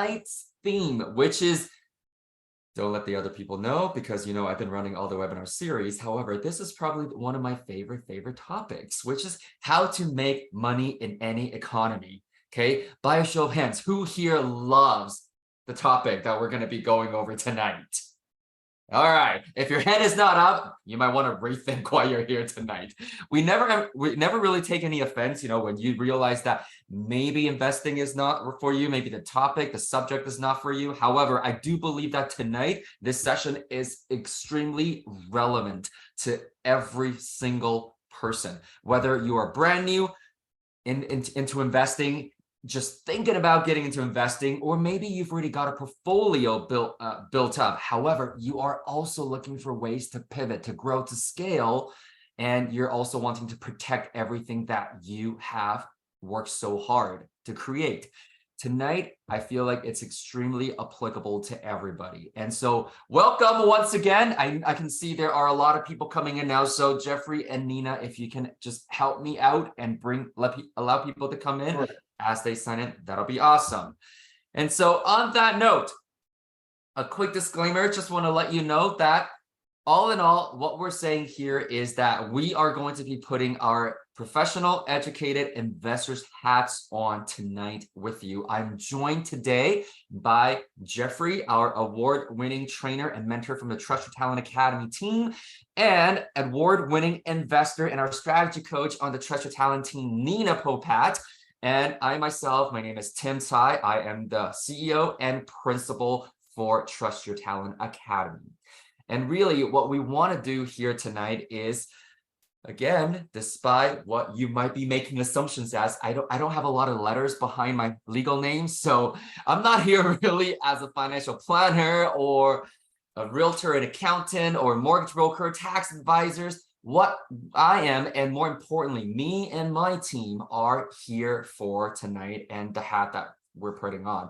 tonight's theme, which is, don't let the other people know because, I've been running all the webinar series. However, this is probably one of my favorite topics, which is how to make money in any economy. Okay, by a show of hands, who here loves the topic that we're going to be going over tonight? All right, if your head is not up, you might want to rethink why you're here tonight. We never really take any offense, when you realize that maybe investing is not for you, maybe the subject is not for you. However, I do believe that tonight, this session is extremely relevant to every single person, whether you are brand new into investing, just thinking about getting into investing, or maybe you've already got a portfolio built up. However, you are also looking for ways to pivot, to grow, to scale, and you're also wanting to protect everything that you have worked so hard to create. Tonight, I feel like it's extremely applicable to everybody. And so welcome once again. I can see there are a lot of people coming in now. So Jeffrey and Nina, if you can just help me out and allow people to come in. Sure. As they sign in, that'll be awesome. And so on that note, a quick disclaimer, just want to let you know that all in all, what we're saying here is that we are going to be putting our professional, educated investors hats on tonight with you. I'm joined today by Jeffrey, our award-winning trainer and mentor from the Trust Your Talent Academy team, and award-winning investor and our strategy coach on the Trust Your Talent team, Nina Popat. And I myself, my name is Tim Tai. I am the CEO and principal for Trust Your Talent Academy. And really what we want to do here tonight is, again, despite what you might be making assumptions as, I don't have a lot of letters behind my legal name. So I'm not here really as a financial planner or a realtor, an accountant, or mortgage broker, tax advisors. What I am, and more importantly, me and my team are here for tonight, and the hat that we're putting on,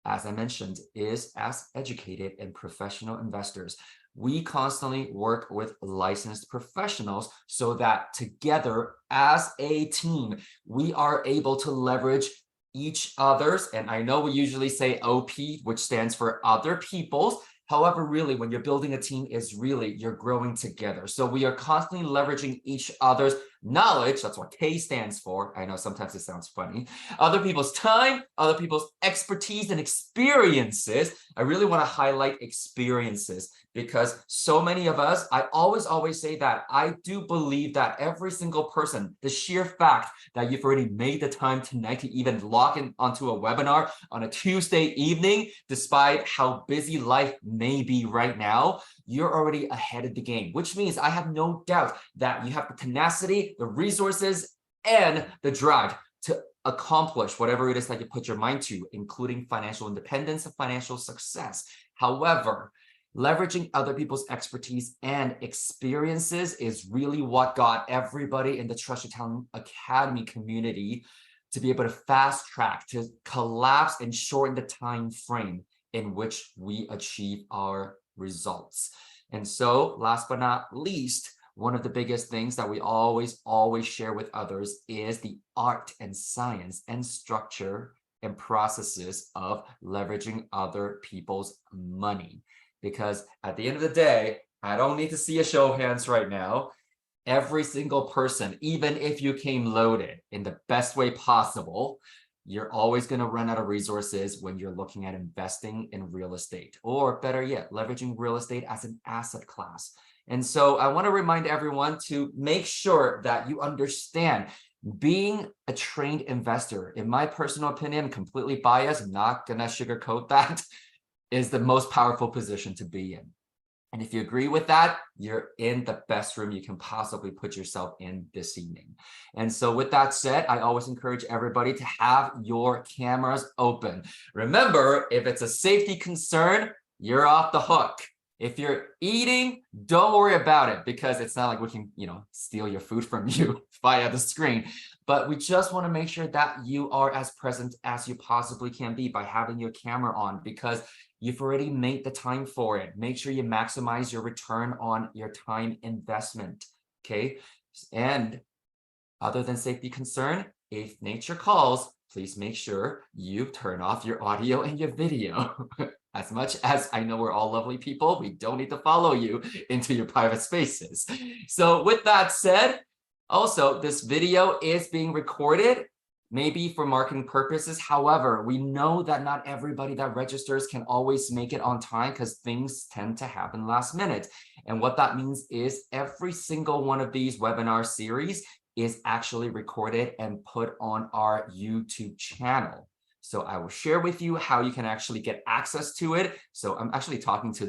as I mentioned, is as educated and professional investors. We constantly work with licensed professionals so that together as a team, we are able to leverage each other's, and I know we usually say OP, which stands for other people's. However, really, when you're building a team, is really you're growing together. So we are constantly leveraging each other's knowledge. That's what K stands for. I know sometimes it sounds funny. Other people's time, other people's expertise and experiences. I really want to highlight experiences because so many of us, I always say that I do believe that every single person, the sheer fact that you've already made the time tonight to even log in onto a webinar on a Tuesday evening, despite how busy life may be right now, you're already ahead of the game, which means I have no doubt that you have the tenacity, the resources, and the drive to accomplish whatever it is that you put your mind to, including financial independence and financial success. However, leveraging other people's expertise and experiences is really what got everybody in the Trust Your Talent Academy community to be able to fast track, to collapse and shorten the time frame in which we achieve our results. And so last but not least, one of the biggest things that we always share with others is the art and science and structure and processes of leveraging other people's money. Because at the end of the day, I don't need to see a show of hands right now. Every single person, even if you came loaded in the best way possible, you're always going to run out of resources when you're looking at investing in real estate, or better yet, leveraging real estate as an asset class. And so I want to remind everyone to make sure that you understand being a trained investor, in my personal opinion, completely biased, I'm not going to sugarcoat that, is the most powerful position to be in. And if you agree with that, you're in the best room you can possibly put yourself in this evening. And so with that said, I always encourage everybody to have your cameras open. Remember, if it's a safety concern, you're off the hook. If you're eating, don't worry about it because it's not like we can, steal your food from you via the screen. But we just want to make sure that you are as present as you possibly can be by having your camera on, because you've already made the time for it. Make sure you maximize your return on your time investment, okay? And other than safety concern, if nature calls, please make sure you turn off your audio and your video. As much as I know we're all lovely people, we don't need to follow you into your private spaces. So with that said, also, this video is being recorded, maybe for marketing purposes. However, we know that not everybody that registers can always make it on time because things tend to happen last minute. And what that means is every single one of these webinar series is actually recorded and put on our YouTube channel. So I will share with you how you can actually get access to it. So I'm actually talking to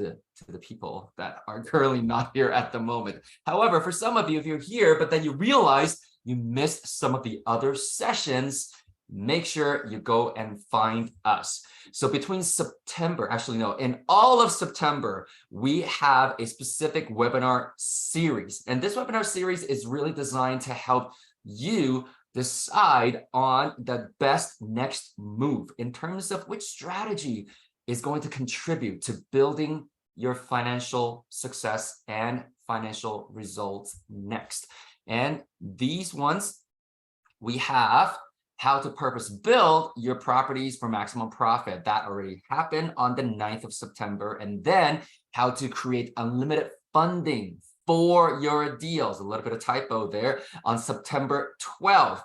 the people that are currently not here at the moment. However, for some of you, if you're here, but then you realize you missed some of the other sessions, make sure you go and find us. So between September, actually no, in all of September, we have a specific webinar series. And this webinar series is really designed to help you decide on the best next move in terms of which strategy is going to contribute to building your financial success and financial results next. And these ones, we have how to purpose build your properties for maximum profit. That already happened on the 9th of September. And then how to create unlimited funding for your deals. A little bit of typo there on September 12th.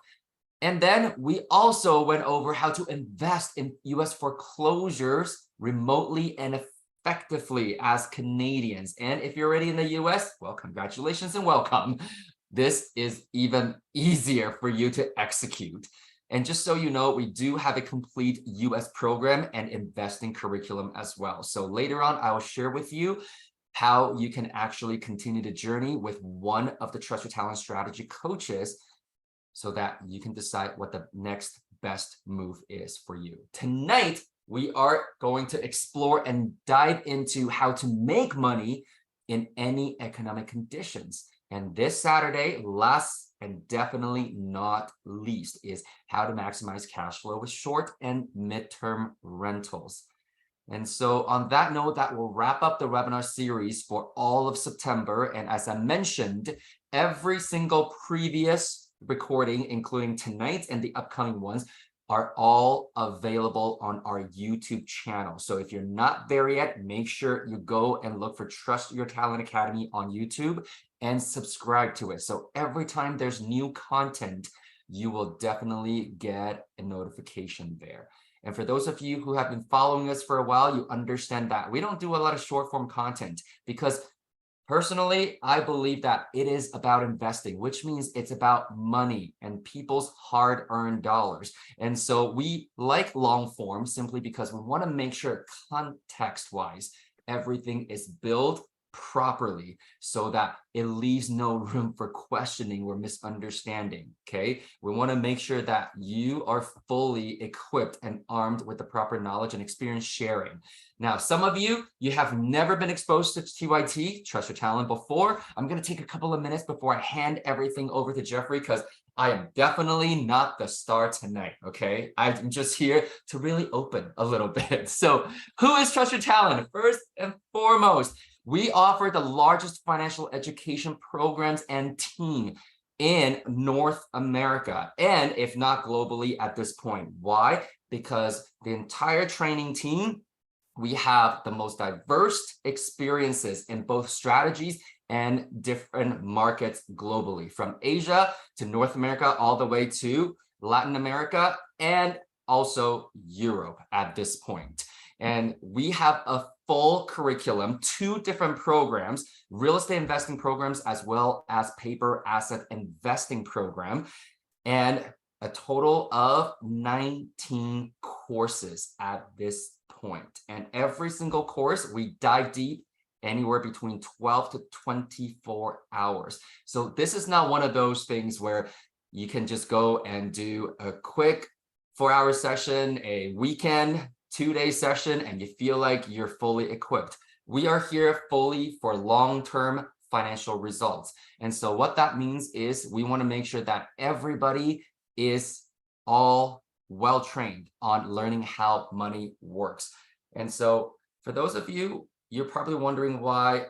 And then we also went over how to invest in US foreclosures remotely and effectively as Canadians. And if you're already in the US, well, congratulations and welcome. This is even easier for you to execute. And just so you know, we do have a complete US program and investing curriculum as well. So later on, I will share with you how you can actually continue the journey with one of the Trust Your Talent strategy coaches so that you can decide what the next best move is for you. Tonight, we are going to explore and dive into how to make money in any economic conditions. And this Saturday, last and definitely not least, is how to maximize cash flow with short and midterm rentals. And so on that note, that will wrap up the webinar series for all of September. And as I mentioned, every single previous recording, including tonight's and the upcoming ones, are all available on our YouTube channel. So if you're not there yet, make sure you go and look for Trust Your Talent Academy on YouTube and subscribe to it. So every time there's new content, you will definitely get a notification there. And for those of you who have been following us for a while, you understand that we don't do a lot of short form content because personally, I believe that it is about investing, which means it's about money and people's hard-earned dollars. And so we like long form simply because we want to make sure context-wise, everything is built properly so that it leaves no room for questioning or misunderstanding, okay? We want to make sure that you are fully equipped and armed with the proper knowledge and experience sharing. Now, some of you have never been exposed to TYT, Trust Your Talent, before. I'm going to take a couple of minutes before I hand everything over to Jeffrey because I am definitely not the star tonight, okay? I'm just here to really open a little bit. So who is Trust Your Talent? First and foremost, we offer the largest financial education programs and team in North America, and if not globally at this point. Why? Because the entire training team, we have the most diverse experiences in both strategies and different markets globally, from Asia to North America, all the way to Latin America, and also Europe at this point. And we have a full curriculum, 2 different programs, real estate investing programs, as well as paper asset investing program, and a total of 19 courses at this point. And every single course, we dive deep anywhere between 12 to 24 hours. So this is not one of those things where you can just go and do a quick 4-hour session, a weekend, 2-day session, and you feel like you're fully equipped. We are here fully for long-term financial results. And so what that means is we want to make sure that everybody is all well-trained on learning how money works. And so for those of you, you're probably wondering why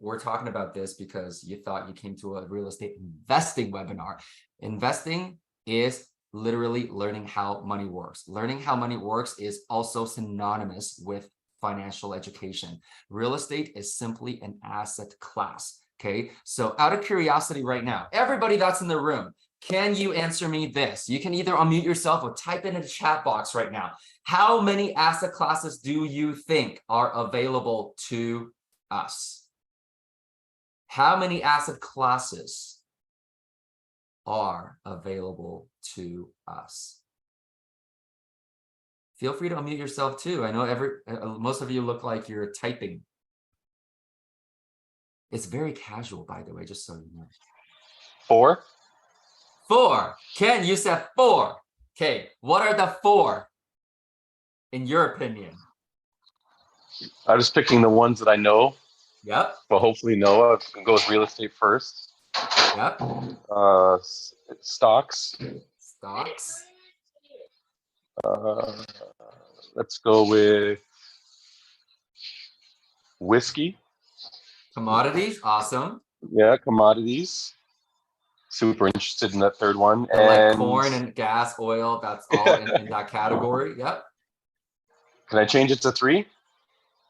we're talking about this, because you thought you came to a real estate investing webinar. Investing is literally learning how money works. Learning how money works is also synonymous with financial education. Real estate is simply an asset class. Okay, so out of curiosity right now, everybody that's in the room, can you answer me this? You can either unmute yourself or type in a chat box right now. How many asset classes do you think are available to us? How many asset classes are available to us? Feel free to unmute yourself too. I know most of you look like you're typing. It's very casual, by the way, just so you know. 4. 4. Ken, you said 4. Okay, what are the 4 in your opinion? I'm just picking the ones that I know. Yep. But hopefully Noah can go with real estate first. Yep. Stocks. Stocks. Let's go with whiskey. Commodities. Awesome. Yeah, commodities. Super interested in that third one. So like corn and gas, oil, that's all in that category. Yep. Can I change it to 3?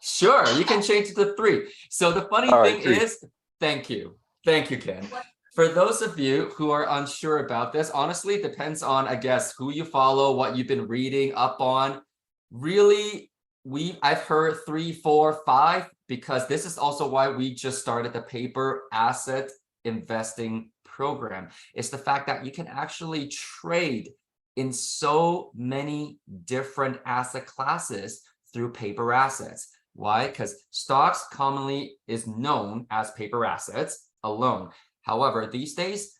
Sure, you can change it to 3. So the funny thing is, thank you, Ken. For those of you who are unsure about this, honestly, it depends on, I guess, who you follow, what you've been reading up on. Really, I've heard 3, 4, 5, because this is also why we just started the paper asset investing program. It's the fact that you can actually trade in so many different asset classes through paper assets. Why? Because stocks commonly is known as paper assets alone. However, these days,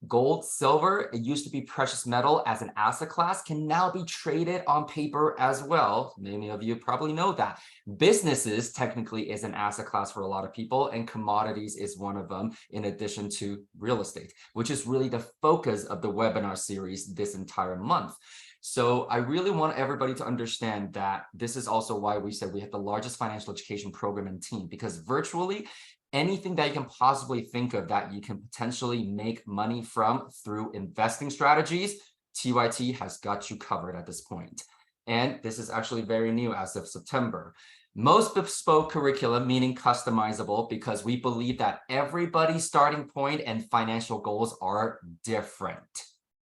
gold, silver, it used to be precious metal as an asset class, can now be traded on paper as well. Many of you probably know that. Businesses technically is an asset class for a lot of people, and commodities is one of them, in addition to real estate, which is really the focus of the webinar series this entire month. So I really want everybody to understand that this is also why we said we have the largest financial education program and team, because virtually anything that you can possibly think of that you can potentially make money from through investing strategies, TYT has got you covered at this point. And this is actually very new as of September. Most bespoke curriculum, meaning customizable, because we believe that everybody's starting point and financial goals are different.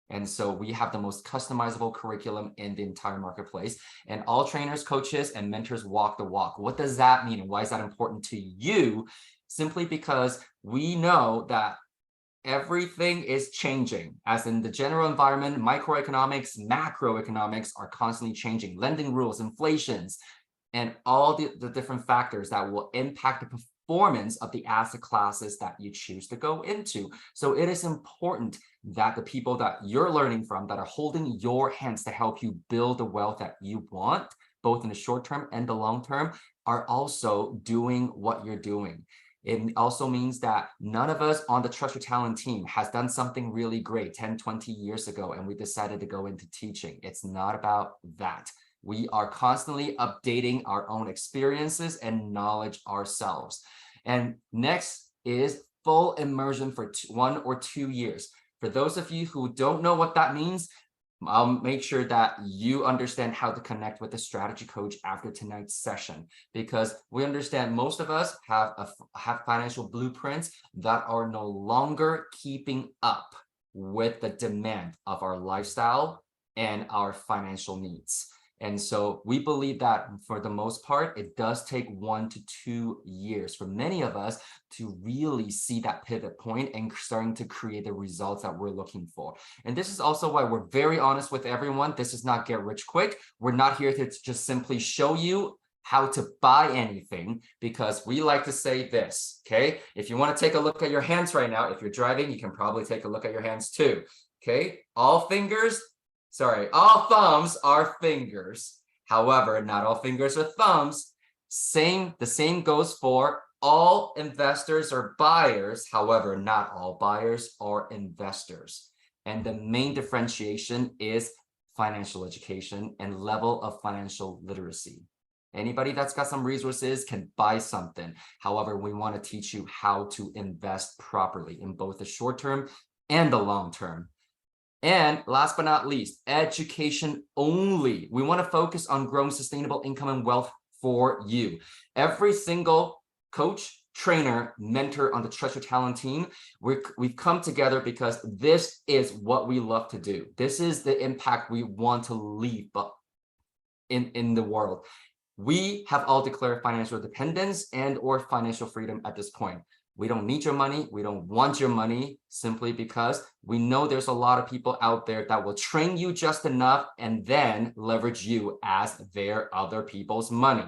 And so we have the most customizable curriculum in the entire marketplace. And all trainers, coaches, and mentors walk the walk. What does that mean? And why is that important to you? Simply because we know that everything is changing, as in the general environment, microeconomics, macroeconomics are constantly changing, lending rules, inflations, and all the different factors that will impact the performance of the asset classes that you choose to go into. So it is important that the people that you're learning from, that are holding your hands to help you build the wealth that you want, both in the short term and the long term, are also doing what you're doing. It also means that none of us on the Trust Your Talent team has done something really great 10, 20 years ago, and we decided to go into teaching. It's not about that. We are constantly updating our own experiences and knowledge ourselves. And next is full immersion for 1 or 2 years. For those of you who don't know what that means, I'll make sure that you understand how to connect with the strategy coach after tonight's session, because we understand most of us have financial blueprints that are no longer keeping up with the demand of our lifestyle and our financial needs. And so we believe that for the most part, it does take 1 to 2 years for many of us to really see that pivot point and starting to create the results that we're looking for. And this is also why we're very honest with everyone. This is not get rich quick. We're not here to just simply show you how to buy anything, because we like to say this, okay? If you want to take a look at your hands right now, if you're driving, you can probably take a look at your hands too, okay? All thumbs are fingers. However, not all fingers are thumbs. The same goes for all investors are buyers. However, not all buyers are investors. And the main differentiation is financial education and level of financial literacy. Anybody that's got some resources can buy something. However, we want to teach you how to invest properly in both the short term and the long term. And last but not least, education only. We want to focus on growing sustainable income and wealth for you. Every single coach, trainer, mentor on the Treasure Talent team, we've come together because this is what we love to do. This is the impact we want to leave in the world. We have all declared financial independence and or financial freedom at this point. We don't need your money. We don't want your money, simply because we know there's a lot of people out there that will train you just enough and then leverage you as their other people's money.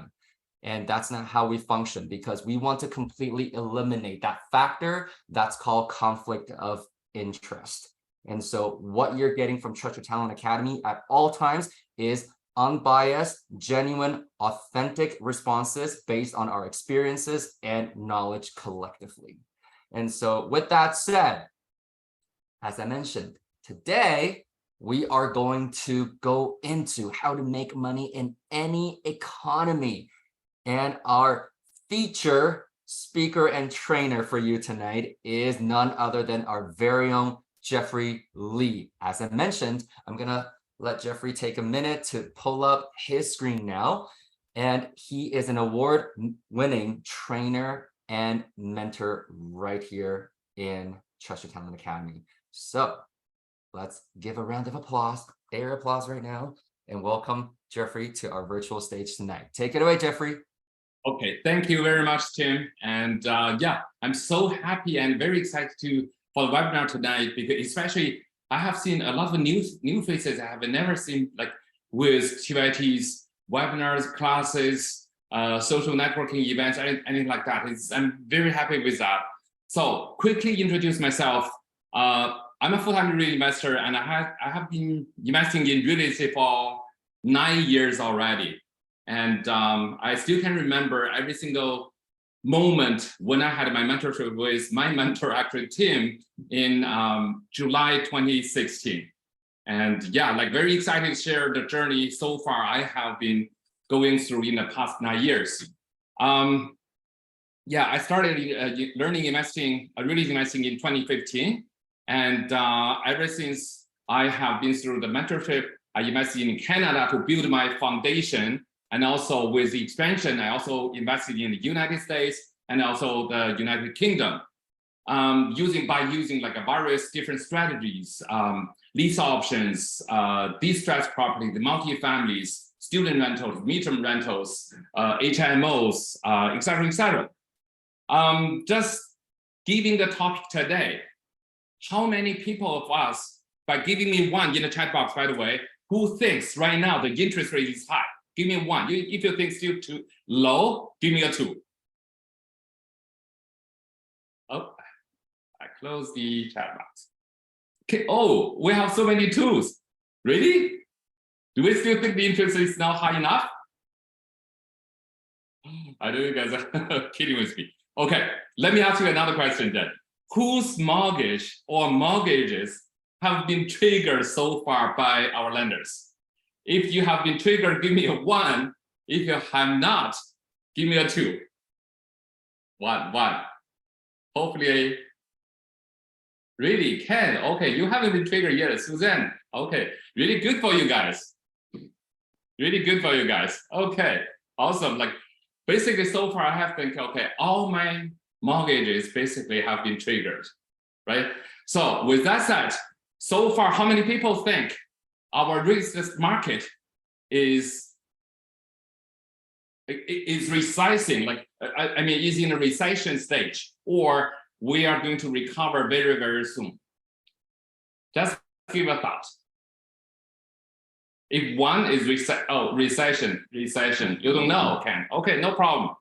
And that's not how we function, because we want to completely eliminate that factor that's called conflict of interest. And so what you're getting from Treasure Talent Academy at all times is unbiased, genuine, authentic responses based on our experiences and knowledge collectively. And so with that said, as I mentioned, today we are going to go into how to make money in any economy. And our feature speaker and trainer for you tonight is none other than our very own Jeffrey Lee. As I mentioned, I'm gonna let Jeffrey take a minute to pull up his screen now. And he is an award-winning trainer and mentor right here in Treasure Talent Academy. So let's give a round of applause, air applause right now, and welcome Jeffrey to our virtual stage tonight. Take it away, Jeffrey. Okay, thank you very much, Tim. And yeah, I'm so happy and very excited for the webinar tonight, because especially I have seen a lot of new faces I have never seen, like with TYT's webinars, classes, social networking events, anything like that. I'm very happy with that. So quickly introduce myself. I'm a full-time real investor, and I have been investing in real estate for 9 years already. And I still can remember every single moment when I had my mentorship with my mentor, actually Tim, in July 2016. And yeah, like very excited to share the journey so far I have been going through in the past 9 years. Yeah, I started learning investing, really investing in 2015. And ever since I have been through the mentorship, I invested in Canada to build my foundation. And also with the expansion, I also invested in the United States and also the United Kingdom, using like a various different strategies, lease options, distressed property, the multi-families, student rentals, midterm rentals, HMOs, et cetera, et cetera. Just giving the topic today, how many people of us, by giving me one in the chat box, by the way, who thinks right now the interest rate is high? Give me one. If you think still too low, give me a 2. Oh, I closed the chat box. Okay. Oh, we have so many 2s. Really? Do we still think the interest is not high enough? I know you guys are kidding with me. Okay, let me ask you another question then. Whose mortgage or mortgages have been triggered so far by our lenders? If you have been triggered, give me a 1. If you have not, give me a 2. 1. Hopefully, really, Ken. Okay, you haven't been triggered yet. Suzanne. Okay, really good for you guys. Really good for you guys. Okay, awesome. Like basically, so far I have think, okay, all my mortgages basically have been triggered, right? So with that said, so far, how many people think our real estate market is resizing, like I mean, is in a recession stage, or we are going to recover very, very soon? Just give a thought. If one is recession, you don't know, Ken. Okay, no problem.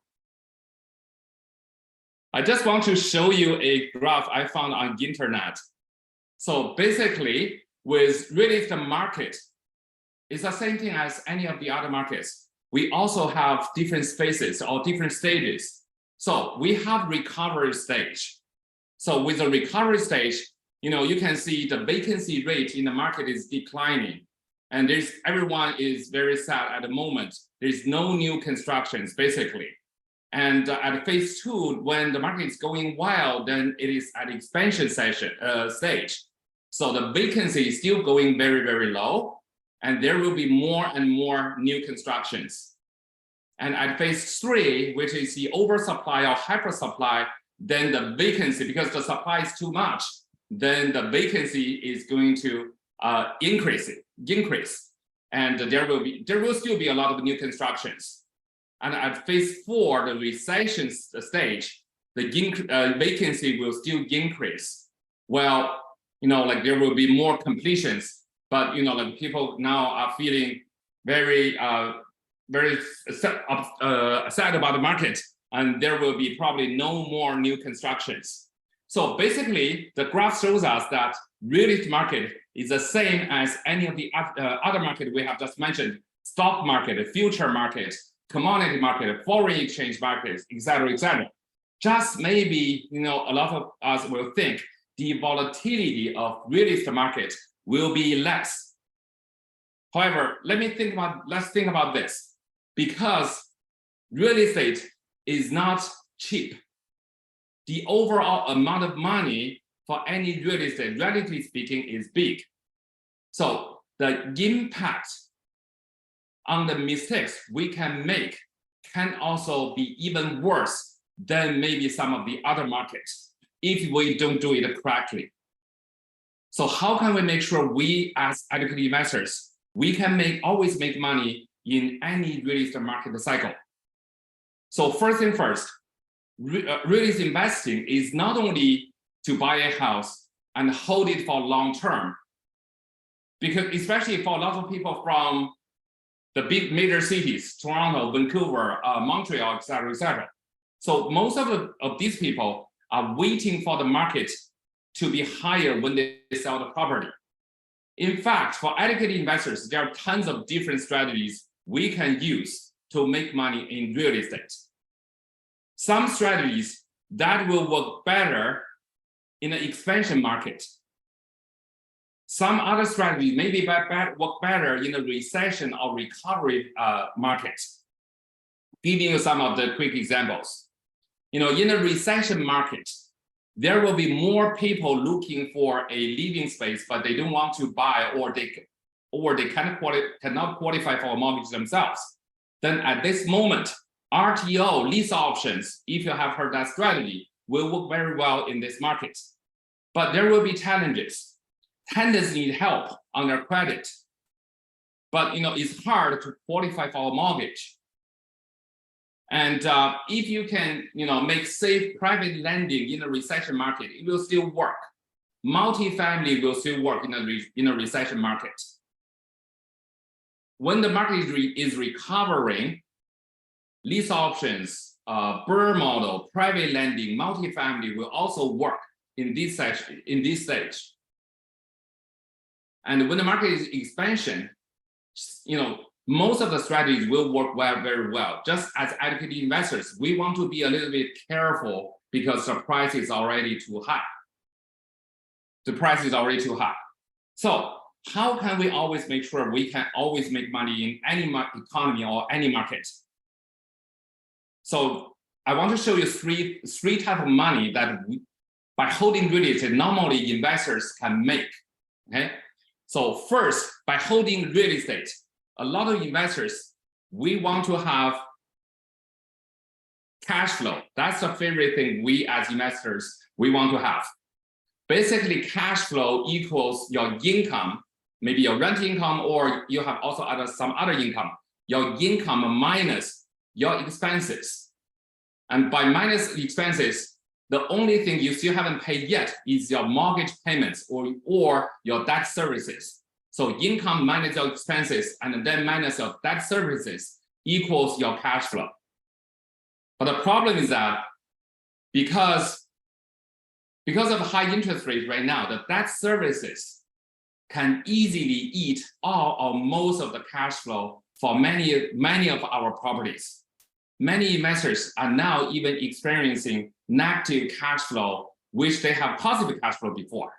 I just want to show you a graph I found on the internet. So basically, with real estate market, it's the same thing as any of the other markets. We also have different phases or different stages. So we have recovery stage. So with the recovery stage, you can see the vacancy rate in the market is declining. And everyone is very sad at the moment. There's no new constructions, basically. And at phase 2, when the market is going wild, then it is at expansion stage. So the vacancy is still going very, very low, and there will be more and more new constructions. And at phase 3, which is the oversupply or hypersupply, then the vacancy, because the supply is too much, then the vacancy is going to increase. And there will still be a lot of new constructions. And at phase 4, the recession stage, the vacancy will still increase. Well, like there will be more completions, but like people now are feeling very sad about the market, and there will be probably no more new constructions. So basically, the graph shows us that real estate market is the same as any of the other market we have just mentioned: stock market, future market, commodity market, foreign exchange markets, etc., etc. Just maybe a lot of us will think the volatility of real estate market will be less. However, let's think about this, because real estate is not cheap. The overall amount of money for any real estate, relatively speaking, is big. So the impact on the mistakes we can make can also be even worse than maybe some of the other markets if we don't do it correctly. So how can we make sure we, as educated investors, we can always make money in any real estate market cycle? So first thing first, real estate investing is not only to buy a house and hold it for long term, because especially for a lot of people from the big major cities, Toronto, Vancouver, Montreal, etc., etc. So most of these people are waiting for the market to be higher when they sell the property. In fact, for educated investors, there are tons of different strategies we can use to make money in real estate. Some strategies that will work better in an expansion market. Some other strategies maybe work better in a recession or recovery market. Giving you some of the quick examples. In a recession market, there will be more people looking for a living space, but they don't want to buy, or they cannot qualify for a mortgage themselves. Then at this moment, RTO, lease options, if you have heard that strategy, will work very well in this market. But there will be challenges. Tenants need help on their credit. But it's hard to qualify for a mortgage. And if you can make safe private lending in a recession market, it will still work. Multifamily will still work in a recession market. When the market is recovering, lease options, BRRRR model, private lending, multifamily will also work in this stage. And when the market is expansion, most of the strategies will work very well. Just as educated investors, we want to be a little bit careful because the price is already too high. The price is already too high. So how can we always make sure we can always make money in any economy or any market? So I want to show you three types of money that by holding real estate, normally investors can make. Okay. So first, by holding real estate, a lot of investors, we want to have cash flow. That's the favorite thing we as investors, we want to have. Basically, cash flow equals your income, maybe your rent income, or you have also some other income. Your income minus your expenses. And by minus expenses, the only thing you still haven't paid yet is your mortgage payments or your debt services. So income minus your expenses and then minus your debt services equals your cash flow. But the problem is that because of high interest rates right now, the debt services can easily eat all or most of the cash flow for many of our properties. Many investors are now even experiencing negative cash flow, which they have positive cash flow before.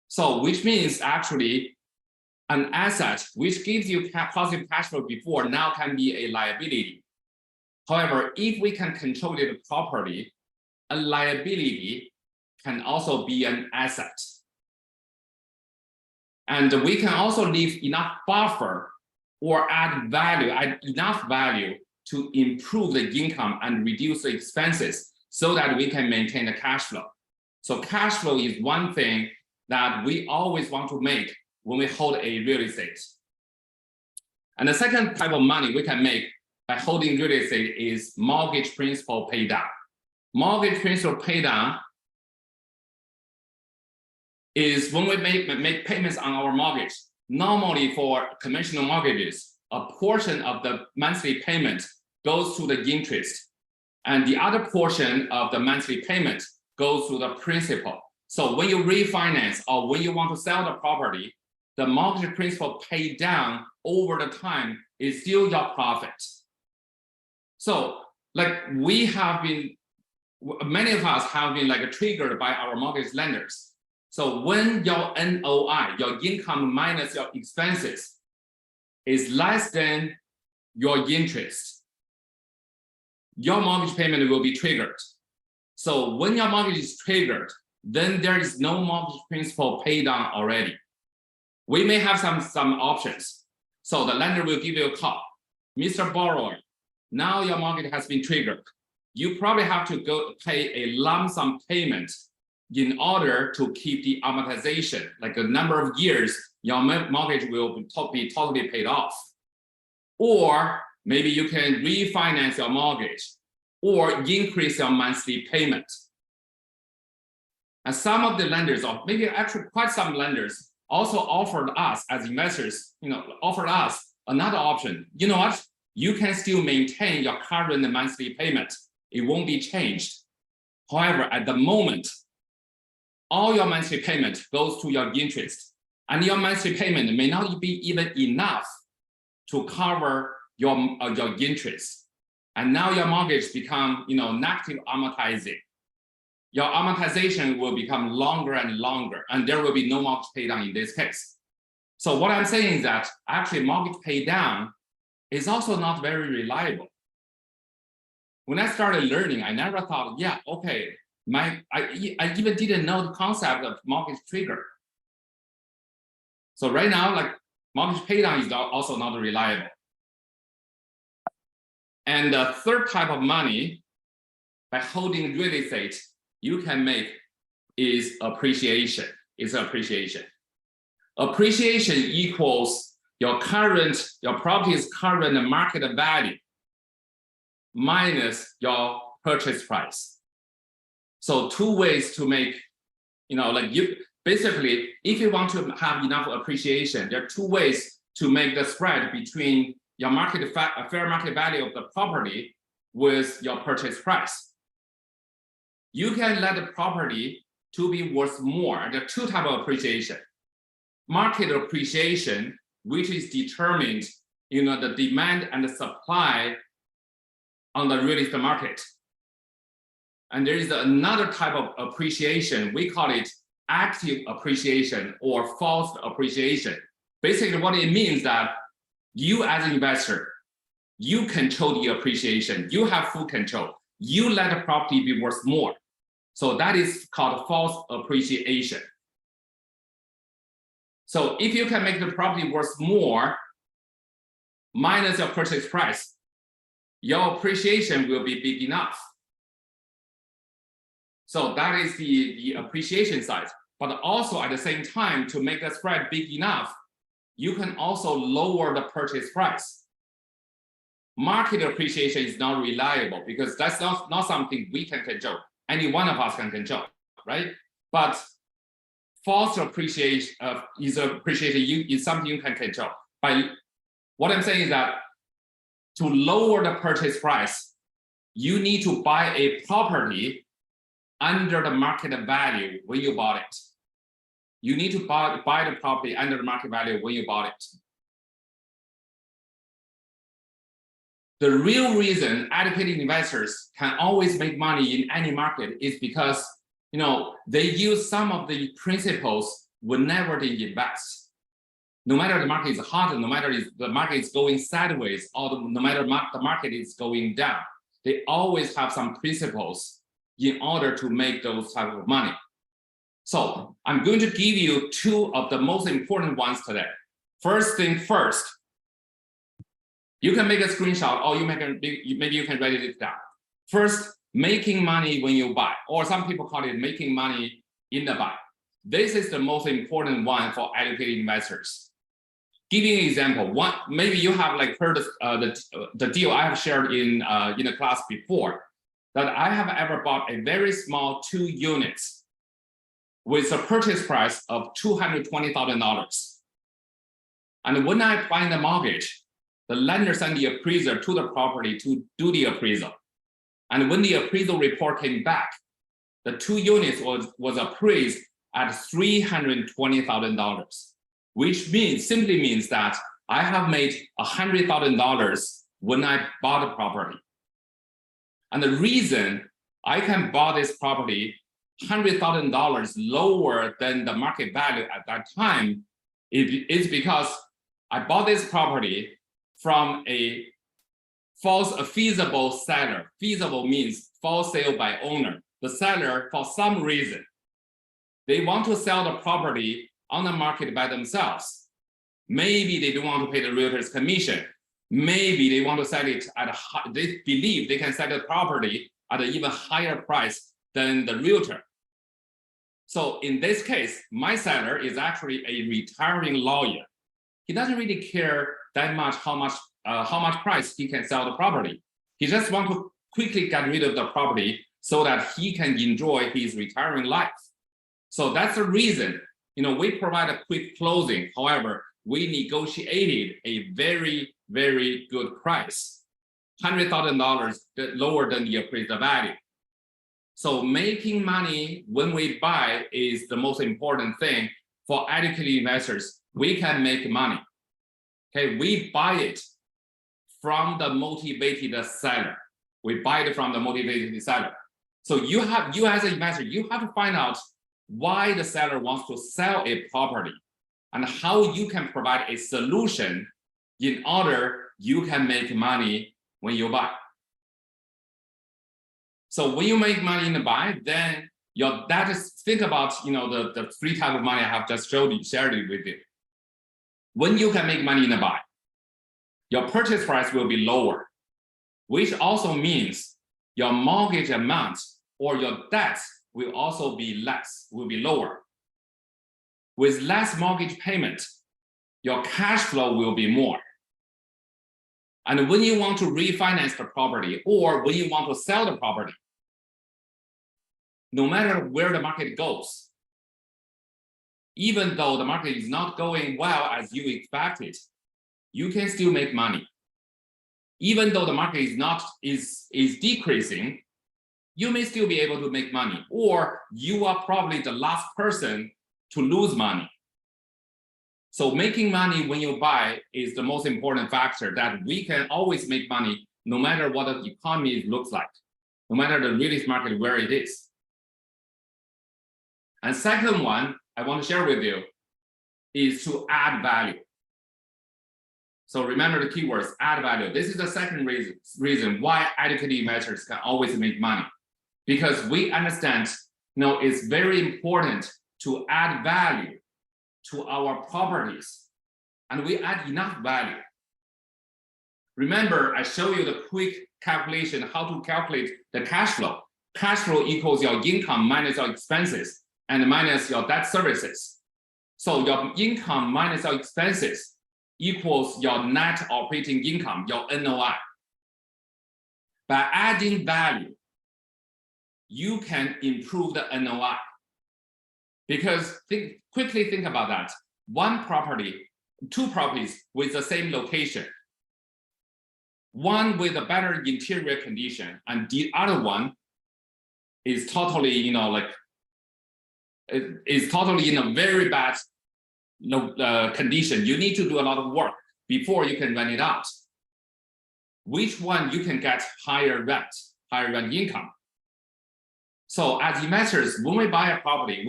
So which means actually an asset which gives you positive cash flow before now can be a liability. However, if we can control it properly, a liability can also be an asset. And we can also leave enough buffer or add enough value to improve the income and reduce the expenses so that we can maintain the cash flow. So cash flow is one thing that we always want to make when we hold a real estate. And the second type of money we can make by holding real estate is mortgage principal pay down. Mortgage principal pay down is when we make payments on our mortgage. Normally for conventional mortgages, a portion of the monthly payment goes to the interest, and the other portion of the monthly payment goes to the principal. So when you refinance or when you want to sell the property, the mortgage principal paid down over the time is still your profit. So like we have been, many of us have been like triggered by our mortgage lenders. So when your NOI, your income minus your expenses, is less than your interest, your mortgage payment will be triggered. So when your mortgage is triggered, then there is no mortgage principal paid down already. We may have some options. So the lender will give you a call. Mr. Borrower, now your mortgage has been triggered. You probably have to go pay a lump sum payment in order to keep the amortization, like a number of years, your mortgage will be totally paid off. Or maybe you can refinance your mortgage or increase your monthly payment. And some of the lenders, or maybe actually quite some lenders, also offered us as investors, offered us another option. You know what? You can still maintain your current monthly payment. It won't be changed. However, at the moment, all your monthly payment goes to your interest, and your monthly payment may not be even enough to cover your interest. And now your mortgage become negative amortizing. Your amortization will become longer and longer, and there will be no mortgage pay down in this case. So what I'm saying is that actually mortgage pay down is also not very reliable. When I started learning, I never thought, yeah, okay, I even didn't know the concept of mortgage trigger. So right now, like mortgage pay down is also not reliable. And the third type of money by holding real estate you can make is appreciation. It's appreciation. Appreciation equals your property's current market value minus your purchase price. So two ways to make, basically, if you want to have enough appreciation, there are two ways to make the spread between your fair market value of the property with your purchase price. You can let the property to be worth more. There are two types of appreciation. Market appreciation, which is determined, the demand and the supply on the real estate market. And there is another type of appreciation. We call it active appreciation or false appreciation. Basically, what it means that you as an investor, you control the appreciation. You have full control. You let the property be worth more. So that is called false appreciation. So if you can make the property worth more minus your purchase price, your appreciation will be big enough. So that is the appreciation side. But also at the same time, to make the spread big enough, you can also lower the purchase price. Market appreciation is not reliable because that's not something we can control. Any one of us can control, right? But false appreciation is something you can control. What I'm saying is that to lower the purchase price, you need to buy a property under the market value when you bought it. You need to buy the property under the market value when you bought it. The real reason educated investors can always make money in any market is because they use some of the principles whenever they invest. No matter the market is hot, no matter if the market is going sideways, or no matter the market is going down, they always have some principles in order to make those type of money. So I'm going to give you two of the most important ones today. First thing first, you can make a screenshot or maybe you can write it down. First, making money when you buy, or some people call it making money in the buy. This is the most important one for educated investors. Giving an example, maybe you have like heard the deal I have shared in the class before, that I have ever bought a very small 2 units with a purchase price of $220,000. And when I find the mortgage, the lender sent the appraiser to the property to do the appraisal. And when the appraisal report came back, the 2 units was appraised at $320,000, which simply means that I have made $100,000 when I bought the property. And the reason I can buy this property $100,000 lower than the market value at that time is because I bought this property from a feasible seller. Feasible means for sale by owner. The seller, for some reason, they want to sell the property on the market by themselves. Maybe they don't want to pay the realtor's commission. Maybe they want to sell it they believe they can sell the property at an even higher price than the realtor. So in this case, my seller is actually a retiring lawyer. He doesn't really care that much how much price he can sell the property. He just wants to quickly get rid of the property so that he can enjoy his retiring life. So that's the reason, we provide a quick closing. However, we negotiated a very, very good price, $100,000 lower than the appraised value. So making money when we buy is the most important thing for educated investors. We can make money. Okay, we buy it from the motivated seller. We buy it from the motivated seller. So you as an investor, you have to find out why the seller wants to sell a property and how you can provide a solution in order you can make money when you buy. So when you make money in the buy, then think about the 3 types of money I have just shared it with you. When you can make money in the buy, your purchase price will be lower, which also means your mortgage amount or your debts will also be lower. With less mortgage payment, your cash flow will be more. And when you want to refinance the property or when you want to sell the property, no matter where the market goes, even though the market is not going well as you expected, you can still make money. Even though the market is decreasing, you may still be able to make money, or you are probably the last person to lose money. So making money when you buy is the most important factor, that we can always make money no matter what the economy looks like, no matter the real estate market where it is. And second one I want to share with you is to add value. So remember the keywords, add value. This is the second reason why educated investors can always make money. Because we understand, it's very important to add value to our properties, and we add enough value. Remember, I show you the quick calculation, how to calculate the cash flow. Cash flow equals your income minus your expenses and minus your debt services. So your income minus your expenses equals your net operating income, your NOI. By adding value, you can improve the NOI. Because quickly think about that. Two properties with the same location. One with a better interior condition, and the other one is totally, is totally in a very bad condition. You need to do a lot of work before you can rent it out. Which one you can get higher rent income? So as investors, when we buy a property,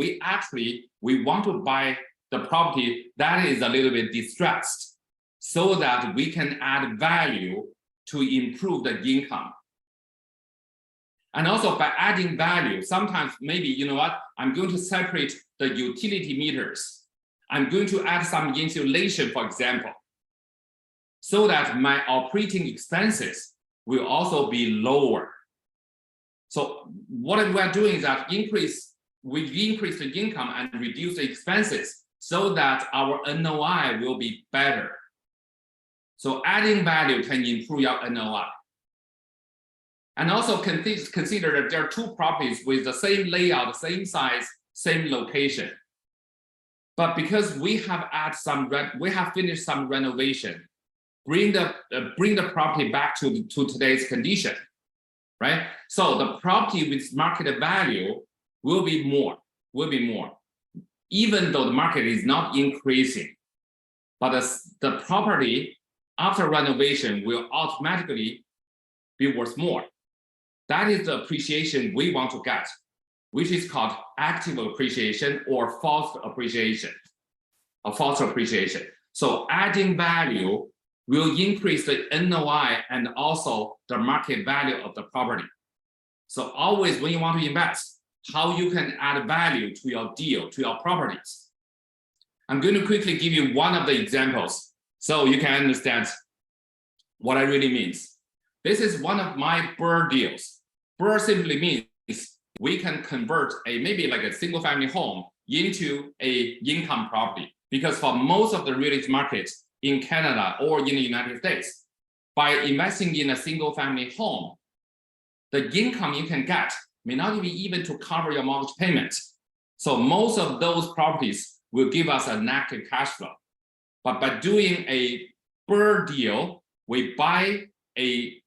we want to buy the property that is a little bit distressed so that we can add value to improve the income. And also by adding value, sometimes maybe, you know what, I'm going to separate the utility meters. I'm going to add some insulation, for example, so that my operating expenses will also be lower. So what we're doing is that we increase the income and reduce the expenses so that our NOI will be better. So adding value can improve your NOI. And also consider that there are two properties with the same layout, same size, same location. But because we have finished some renovation, bring the property back to today's condition, right? So the property with market value will be more, even though the market is not increasing. But the property after renovation will automatically be worth more. That is the appreciation we want to get, which is called active appreciation or false appreciation, So adding value will increase the NOI and also the market value of the property. So always when you want to invest, how you can add value to your deal, to your properties. I'm going to quickly give you one of the examples so you can understand what I really means. This is one of my BRRRR deals. BRRRR simply means we can convert maybe like a single family home into a income property, because for most of the real estate markets in Canada or in the United States, by investing in a single family home, the income you can get may not be even to cover your mortgage payment. So most of those properties will give us a negative cash flow. But by doing a BRRRR deal, we buy a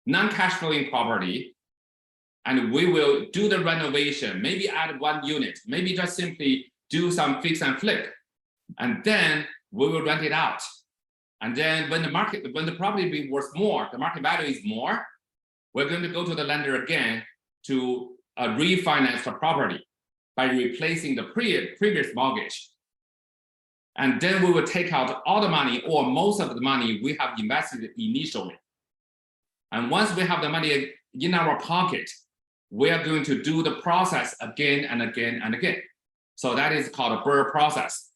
non-cash flowing property and we will do the renovation, maybe add one unit, maybe just simply do some fix and flip, and then we will rent it out. And then when the property be worth more, the market value is more, we're going to go to the lender again to refinance the property by replacing the previous mortgage. And then we will take out all the money or most of the money we have invested initially. And once we have the money in our pocket, we are going to do the process again and again and again. So that is called a BRRRR process.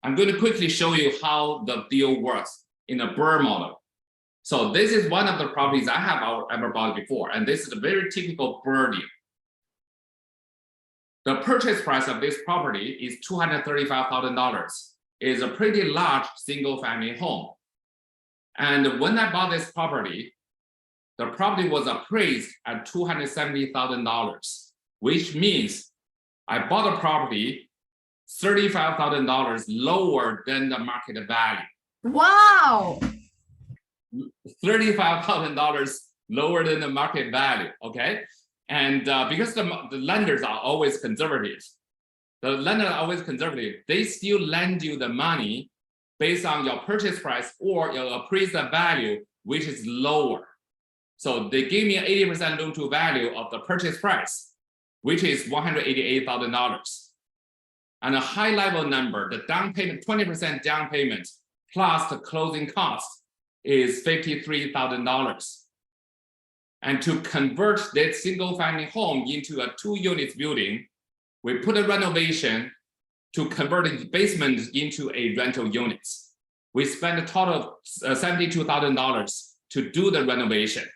I'm going to quickly show you how the deal works in a BRRRR model. So this is one of the properties I have ever bought before, and this is a very typical BRRRR deal. The purchase price of this property is $235,000. It is a pretty large single family home. And when I bought this property, the property was appraised at $270,000, which means I bought a property $35,000 lower than the market value. Wow. $35,000 lower than the market value, okay? And because the lenders are always conservative, they still lend you the money based on your purchase price or your appraised value, which is lower. So they gave me an 80% loan to value of the purchase price, which is $188,000. And a high level number, the down payment, 20% down payment, plus the closing cost is $53,000. And to convert that single family home into a 2-unit building, we put a renovation to convert the basement into a rental units. We spent a total of $72,000 to do the renovation.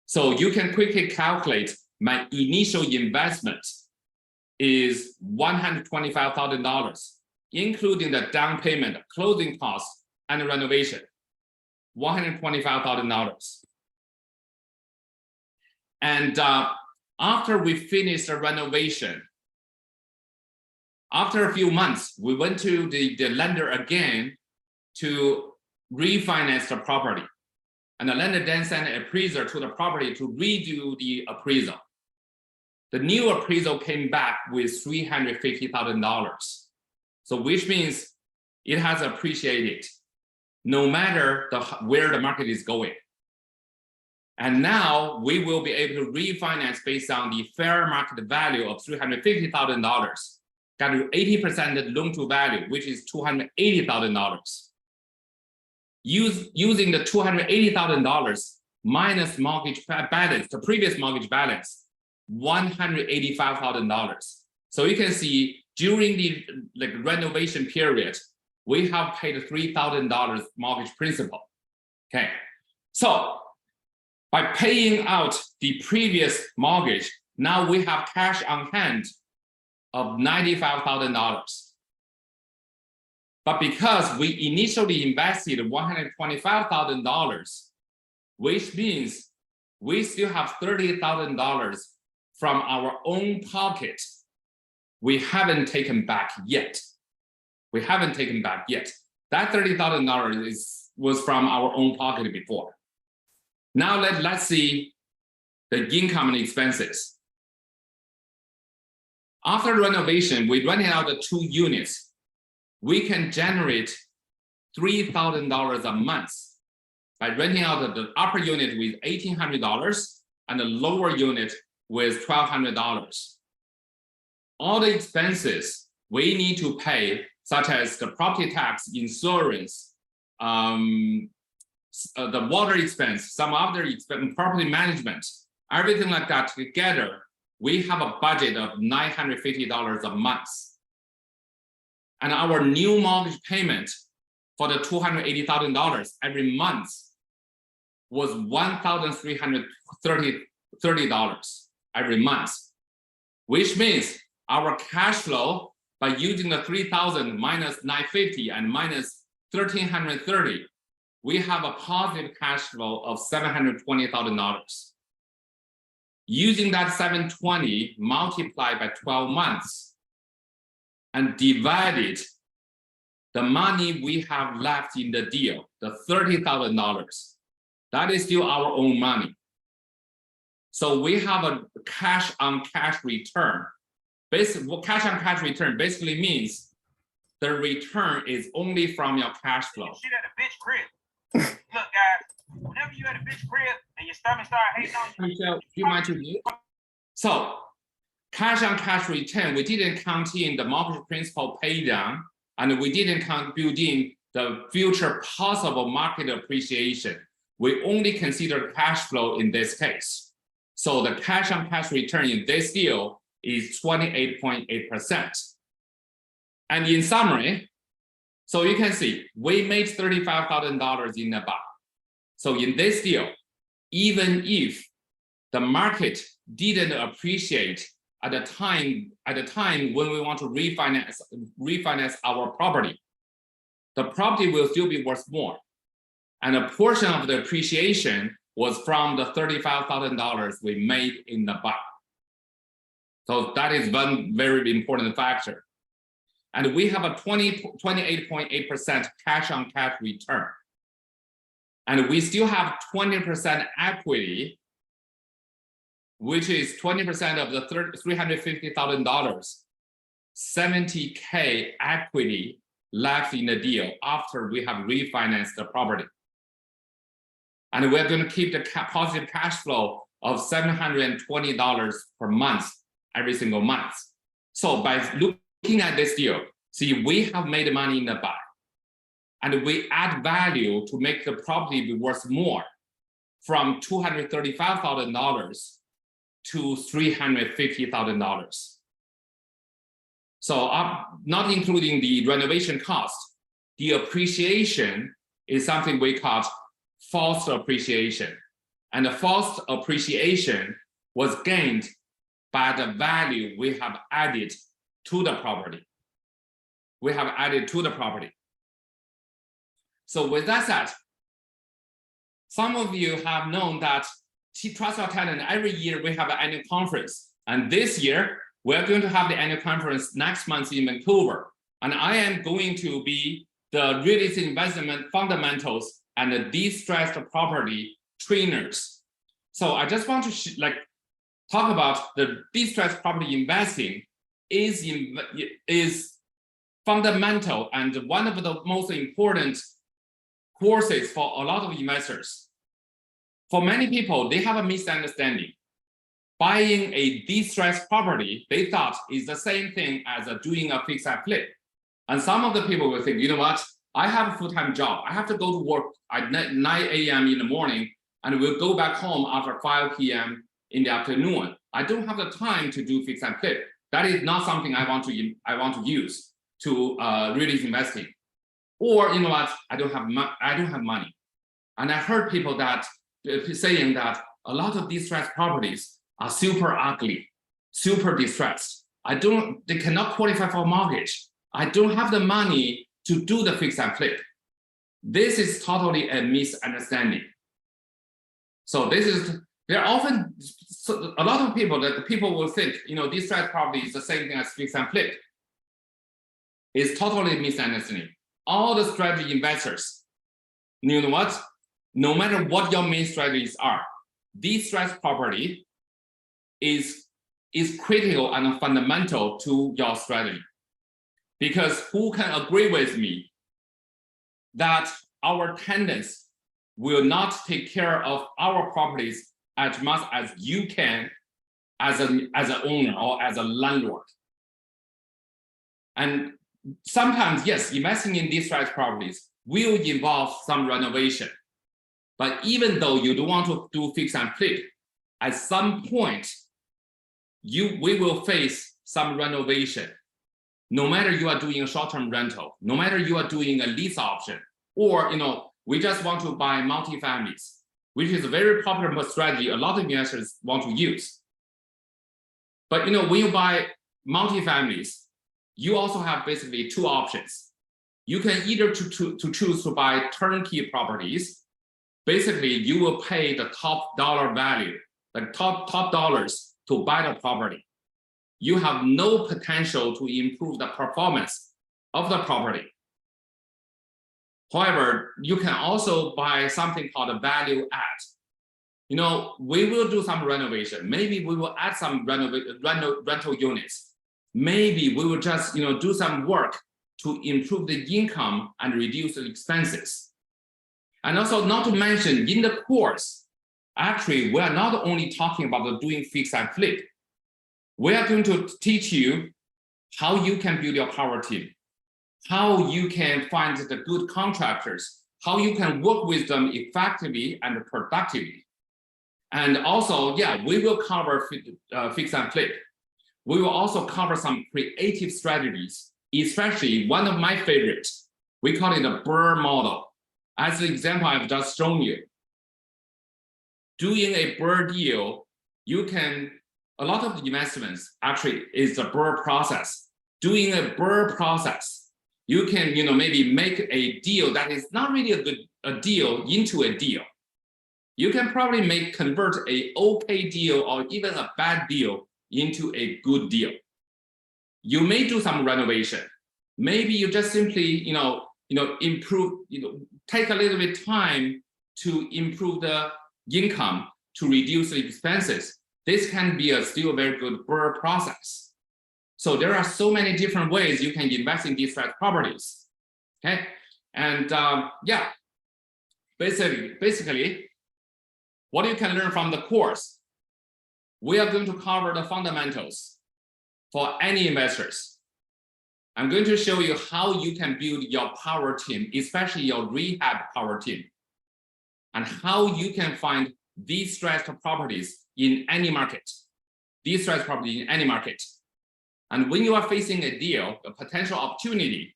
So you can quickly calculate my initial investment is $125,000, including the down payment, closing costs, and the renovation, $125,000. And after we finished the renovation, after a few months, we went to the lender again to refinance the property. And the lender then sent an appraiser to the property to redo the appraisal. The new appraisal came back with $350,000. So which means it has appreciated no matter where the market is going. And now we will be able to refinance based on the fair market value of $350,000. Got 80% loan to value, which is $280,000. Using the $280,000 minus mortgage balance, the previous mortgage balance, $185,000. So you can see during the renovation period, we have paid $3,000 mortgage principal. Okay, so by paying out the previous mortgage, now we have cash on hand of $95,000. But because we initially invested $125,000, which means we still have $30,000 from our own pocket, we haven't taken back yet. We haven't taken back yet. That $30,000 was from our own pocket before. Now let's see the income and expenses. After renovation, we rented out the 2 units. We can generate $3,000 a month by renting out the upper unit with $1,800 and the lower unit with $1,200. All the expenses we need to pay, such as the property tax, insurance, the water expense, some other expense, property management, everything like that together, we have a budget of $950 a month. And our new mortgage payment for the $280,000 every month was $1,330 every month, which means our cash flow by using the 3,000 minus 950 and minus 1,330, we have a positive cash flow of $720,000. Using that 720 multiplied by 12 months and divided the money we have left in the deal, the $30,000, that is still our own money. So we have a cash on cash return. Cash on cash return basically means the return is only from your cash flow. Shit at a bitch crib. Look, guys, whenever you at a bitch crib and your stomach start hating on you, Michelle, do you mind to mute? So cash on cash return, we didn't count in the mortgage principal pay down, and we didn't build in the future possible market appreciation. We only consider cash flow in this case. So the cash on cash return in this deal is 28.8%. And in summary, so you can see we made $35,000 in the buy. So in this deal, even if the market didn't appreciate at the time when we want to refinance our property, the property will still be worth more. And a portion of the appreciation was from the $35,000 we made in the buy. So that is one very important factor. And we have a 28.8% cash on cash return. And we still have 20% equity, which is 20% of the $350,000, 70K equity left in the deal after we have refinanced the property. And we're going to keep the positive cash flow of $720 per month every single month. So by looking at this deal, see, we have made money in the buy, and we add value to make the property be worth more from $235,000 to $350,000. So not including the renovation cost, the appreciation is something we call false appreciation. And the false appreciation was gained by the value we have added to the property. We have added to the property. So with that said, some of you have known that Trust Your Talent, every year we have an annual conference. And this year, we're going to have the annual conference next month in Vancouver. And I am going to be the real estate investment fundamentals and the distressed property trainers. So I just want to talk about the distressed property investing is fundamental and one of the most important courses for a lot of investors. For many people, they have a misunderstanding. Buying a distressed property, they thought is the same thing as doing a fix and flip. And some of the people will think, you know what? I have a full-time job. I have to go to work at 9 a.m. in the morning, and we'll go back home after 5 p.m. in the afternoon. I don't have the time to do fix and flip. That is not something I want to use to really investing. Or you know what? I don't have money. And I heard people that saying that a lot of distressed properties are super ugly, super distressed. They cannot qualify for mortgage. I don't have the money to do the fix and flip. This is totally a misunderstanding. So there are often a lot of people that people will think, you know, distressed property is the same thing as fix and flip. It's totally misunderstanding. All the strategy investors, you know what? No matter what your main strategies are, distressed property is critical and fundamental to your strategy. Because who can agree with me that our tenants will not take care of our properties as much as you can as an owner or as a landlord? And sometimes, yes, investing in distressed properties will involve some renovation. But even though you don't want to do fix and flip, at some point, we will face some renovation. No matter you are doing a short-term rental, no matter you are doing a lease option, or you know, we just want to buy multifamilies, which is a very popular strategy a lot of investors want to use. But you know, when you buy multifamilies, you also have basically two options. You can either choose to buy turnkey properties. Basically, you will pay the top dollar value, the top dollars to buy the property. You have no potential to improve the performance of the property. However, you can also buy something called a value add. You know, we will do some renovation. Maybe we will add some rental units. Maybe we will just, you know, do some work to improve the income and reduce the expenses. And also, not to mention, in the course, actually, we are not only talking about doing fix and flip. We are going to teach you how you can build your power team, how you can find the good contractors, how you can work with them effectively and productively. And also, yeah, we will cover fix and flip. We will also cover some creative strategies, especially one of my favorites. We call it a BRRRR model. As the example I've just shown you, doing a BRRRR deal, you can, a lot of the investments actually is the BRRRR process. Doing a BRRRR process, you can, you know, maybe make a deal that is not really a deal into a deal. You can probably convert a okay deal or even a bad deal into a good deal. You may do some renovation. Maybe you just simply, improve, take a little bit time to improve the income, to reduce the expenses. This can be still a very good BRRRR process. So there are so many different ways you can invest in distressed properties. Okay, and yeah, basically, what you can learn from the course, we are going to cover the fundamentals for any investors. I'm going to show you how you can build your power team, especially your rehab power team, and how you can find distressed properties in any market, distressed property in any market. And when you are facing a deal, a potential opportunity,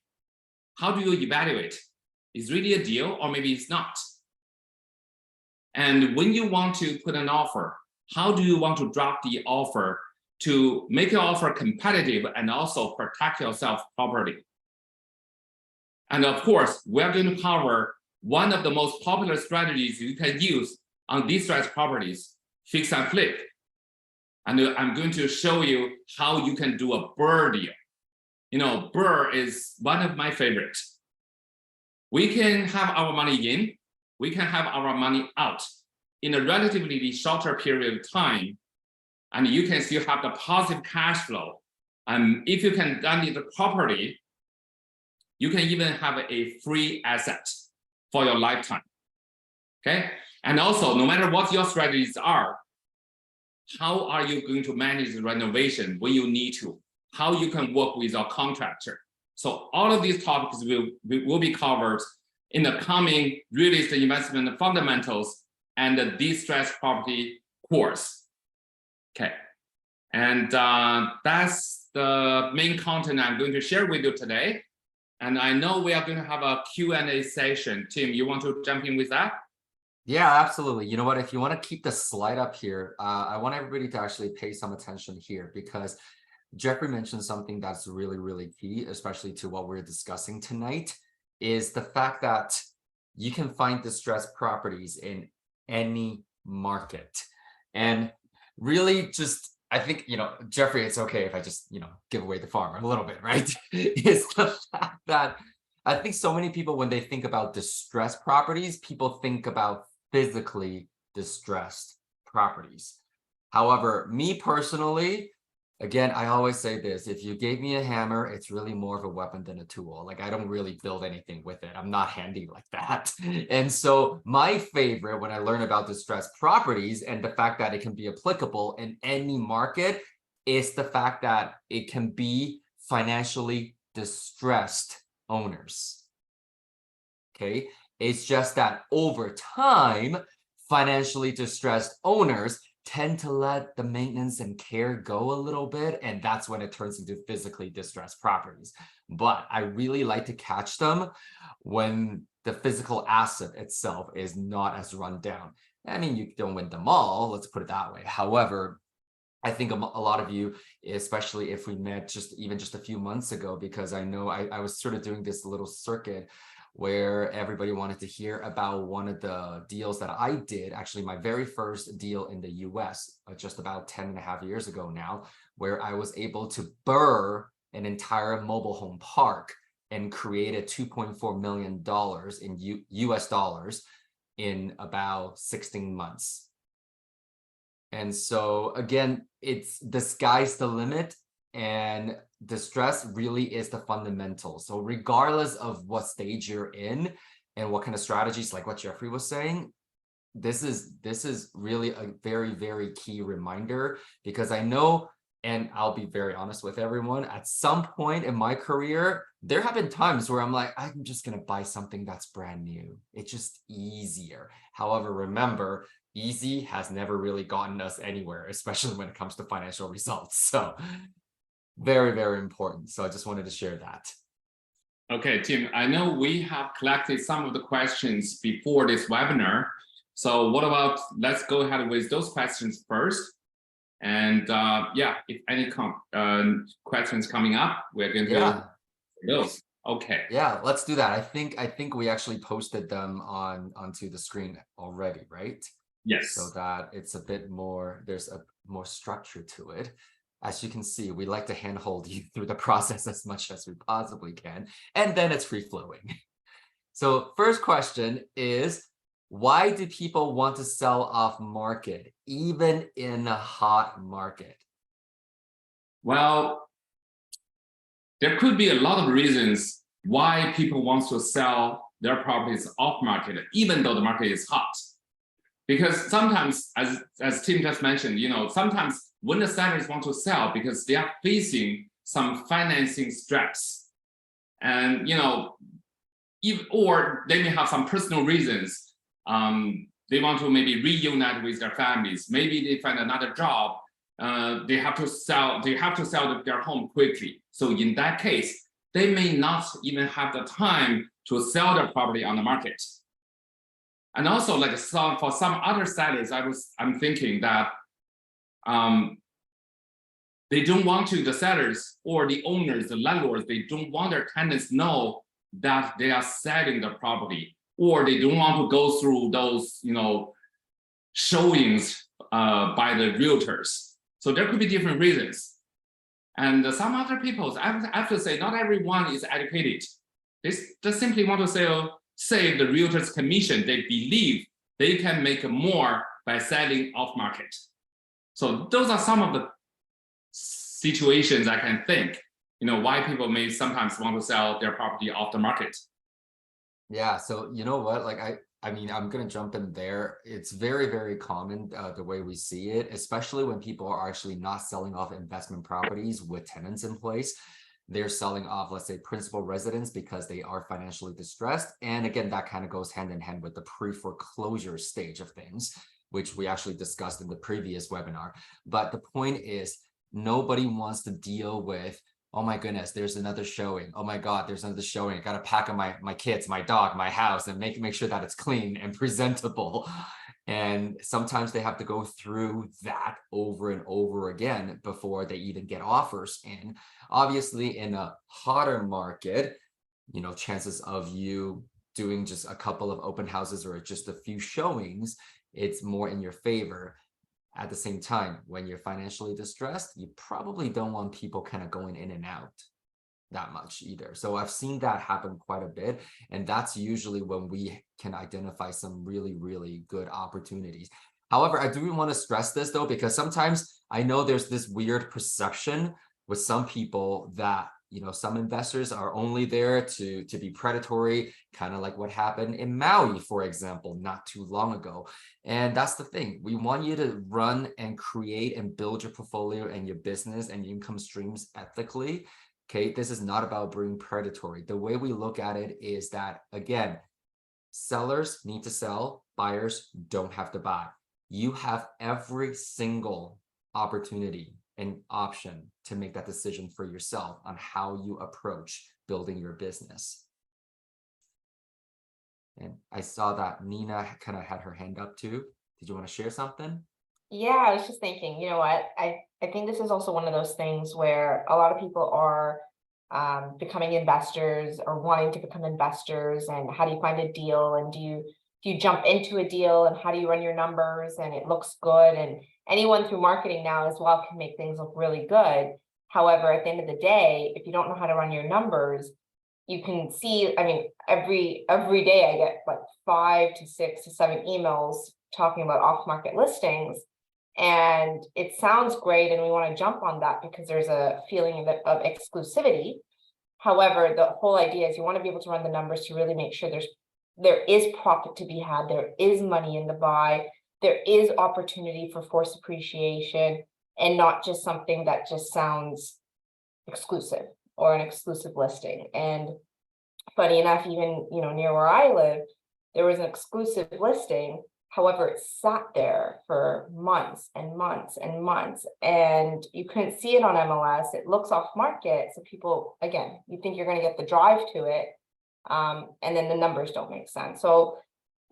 how do you evaluate? Is it really a deal or maybe it's not? And when you want to put an offer, how do you want to draft the offer to make your offer competitive and also protect yourself properly? And of course, we're going to cover one of the most popular strategies you can use on distressed properties, fix and flip. And I'm going to show you how you can do a BRRRR deal. BRRRR is one of my favorites. We can have our money in, we can have our money out in a relatively shorter period of time, and you can still have the positive cash flow. And if you can run it properly, you can even have a free asset for your lifetime. Okay, and also, no matter what your strategies are, how are you going to manage the renovation when you need to? How you can work with your contractor? So all of these topics will be covered in the coming real estate investment fundamentals and the distressed property course. Okay, And that's the main content I'm going to share with you today. And I know we are going to have a Q&A session. Tim, you want to jump in with that? Yeah, absolutely. You know what? If you want to keep the slide up here, I want everybody to actually pay some attention here because Jeffrey mentioned something that's really, really key, especially to what we're discussing tonight, is the fact that you can find distressed properties in any market. And really just, I think, Jeffrey, it's okay if I just, give away the farm a little bit, right? Is the fact that I think so many people, when they think about distressed properties, people think about physically distressed properties. However, me personally, again, I always say this, if you gave me a hammer, it's really more of a weapon than a tool. Like I don't really build anything with it. I'm not handy like that. And so my favorite when I learn about distressed properties and the fact that it can be applicable in any market is the fact that it can be financially distressed owners. Okay, it's just that over time, financially distressed owners tend to let the maintenance and care go a little bit, and that's when it turns into physically distressed properties. But I really like to catch them when the physical asset itself is not as run down. I mean, you don't win them all, let's put it that way. However, I think a lot of you, especially if we met just a few months ago, because I know I was sort of doing this little circuit where everybody wanted to hear about one of the deals that I did, actually my very first deal in the US, just about 10.5 years ago now, where I was able to BRRRR an entire mobile home park and created $2.4 million in US dollars in about 16 months. And so again, it's the sky's the limit, and distress really is the fundamental. So regardless of what stage you're in and what kind of strategies, like what Jeffrey was saying, this is really a very, very key reminder, because I know, and I'll be very honest with everyone, at some point in my career, there have been times where I'm like, I'm just going to buy something that's brand new. It's just easier. However, remember, easy has never really gotten us anywhere, especially when it comes to financial results. So very, very important. So I just wanted to share that. Okay, Tim, I know we have collected some of the questions before this webinar. So what about, let's go ahead with those questions first. And yeah, if any questions coming up, we're going to go those. Okay. Yeah, let's do that. I think we actually posted them onto the screen already, right? Yes. So that it's a bit more, there's a more structure to it. As you can see, we like to handhold you through the process as much as we possibly can, and then it's free flowing. So first question is, why do people want to sell off market, even in a hot market? Well, there could be a lot of reasons why people want to sell their properties off market, even though the market is hot. Because sometimes, as Tim just mentioned, sometimes when the sellers want to sell because they are facing some financing stress, and or they may have some personal reasons. They want to maybe reunite with their families. Maybe they find another job. They have to sell. They have to sell their home quickly. So in that case, they may not even have the time to sell their property on the market. And also, like for some other sellers, I'm thinking that they don't want to, the sellers or the owners, the landlords, they don't want their tenants know that they are selling the property, or they don't want to go through those, showings by the realtors. So there could be different reasons. And some other people, I have to say, not everyone is educated. They just simply want to save the realtor's commission. They believe they can make more by selling off market. So those are some of the situations I can think, why people may sometimes want to sell their property off the market. Yeah, so you know what, like I mean, I'm gonna jump in there. It's very, very common the way we see it, especially when people are actually not selling off investment properties with tenants in place. They're selling off, let's say, principal residence because they are financially distressed. And again, that kind of goes hand in hand with the pre-foreclosure stage of things, which we actually discussed in the previous webinar. But the point is, nobody wants to deal with, oh my goodness, there's another showing. Oh my God, there's another showing. I got to pack up my kids, my dog, my house, and make sure that it's clean and presentable. And sometimes they have to go through that over and over again before they even get offers in. Obviously, in a hotter market, you know, chances of you doing just a couple of open houses or just a few showings, it's more in your favor. At the same time, when you're financially distressed, you probably don't want people kind of going in and out that much either. So I've seen that happen quite a bit. And that's usually when we can identify some really, really good opportunities. However, I do want to stress this though, because sometimes I know there's this weird perception with some people that, you know, some investors are only there to be predatory, kind of like what happened in Maui, for example, not too long ago. And that's the thing. We want you to run and create and build your portfolio and your business and your income streams ethically. Okay, this is not about being predatory. The way we look at it is that, again, sellers need to sell, buyers don't have to buy. You have every single opportunity an option to make that decision for yourself on how you approach building your business. And I saw that Nina kind of had her hand up too. Did you want to share something? Yeah, I was just thinking, you know what, I think this is also one of those things where a lot of people are becoming investors or wanting to become investors, and how do you find a deal, and do you jump into a deal, and how do you run your numbers and it looks good, and anyone through marketing now as well can make things look really good. However, at the end of the day, if you don't know how to run your numbers, you can see, I mean, every day I get like 5 to 6 to 7 emails talking about off-market listings. And it sounds great, and we want to jump on that because there's a feeling of exclusivity. However, the whole idea is you want to be able to run the numbers to really make sure there is profit to be had, there is money in the buy, there is opportunity for forced appreciation, and not just something that just sounds exclusive or an exclusive listing. And funny enough, even, you know, near where I live, there was an exclusive listing. However, it sat there for months and months and months, and you couldn't see it on MLS. It looks off market. So people, again, you think you're going to get the drive to it, and then the numbers don't make sense. So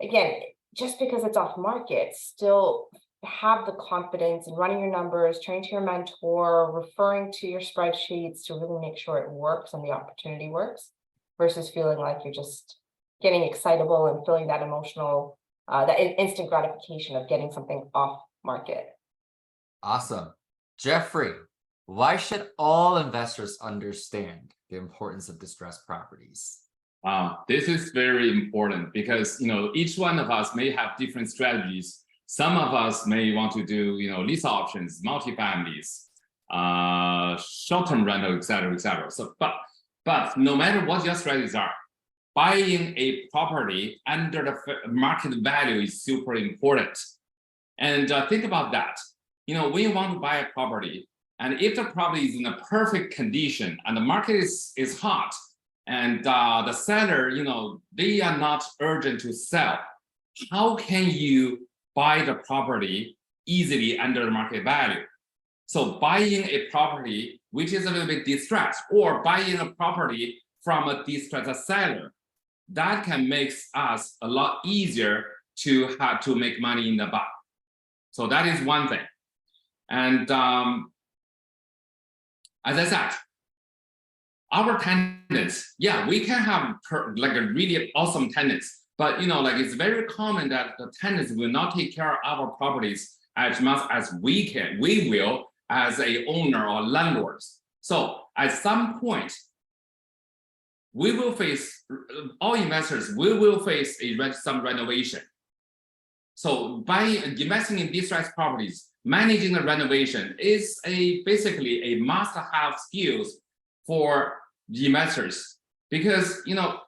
again, just because it's off market, still have the confidence in running your numbers, turning to your mentor, referring to your spreadsheets to really make sure it works and the opportunity works, versus feeling like you're just getting excitable and feeling that emotional that instant gratification of getting something off market. Awesome. Jeffrey, why should all investors understand the importance of distressed properties? This is very important because, you know, each one of us may have different strategies. Some of us may want to do, you know, lease options, multifamilies, short-term rental, et cetera, et cetera. So, but no matter what your strategies are, buying a property under the market value is super important. And think about that. You know, when you want to buy a property, and if the property is in a perfect condition and the market is hot, and the seller, you know, they are not urgent to sell, how can you buy the property easily under the market value? So buying a property which is a little bit distressed, or buying a property from a distressed seller, that can make us a lot easier to have to make money in the buy. So that is one thing. And as I said, our tenants, yeah, we can have like a really awesome tenants, but, you know, like it's very common that the tenants will not take care of our properties as much as we will as a owner or landlords. So at some point, we will face, all investors, we will face some renovation. So investing in distressed properties, managing the renovation is basically a must-have skills for the investors, because, you know,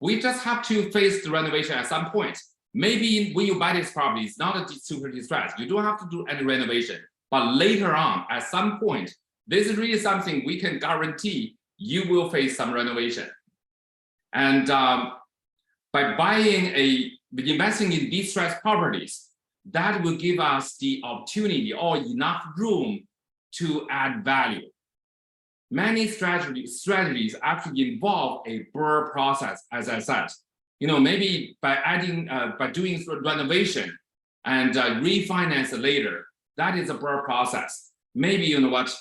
we just have to face the renovation at some point. Maybe when you buy this property, it's not a super distressed, you don't have to do any renovation, but later on, at some point, this is really something we can guarantee you will face some renovation. And by investing in distressed properties, that will give us the opportunity or enough room to add value. Many strategies actually involve a BRRRR process, as I said. Maybe by doing renovation and refinance later, that is a BRRRR process. Maybe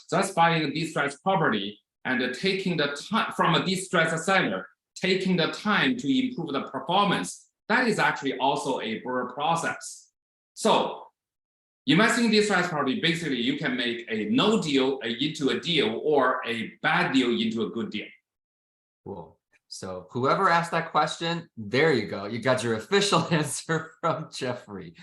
just buying a distressed property and taking the time from a distressed seller, taking the time to improve the performance, that is actually also a BRRRR process. So investing in distressed property, basically you can make a no deal into a deal or a bad deal into a good deal. Cool. So whoever asked that question, there you go. You got your official answer from Jeffrey.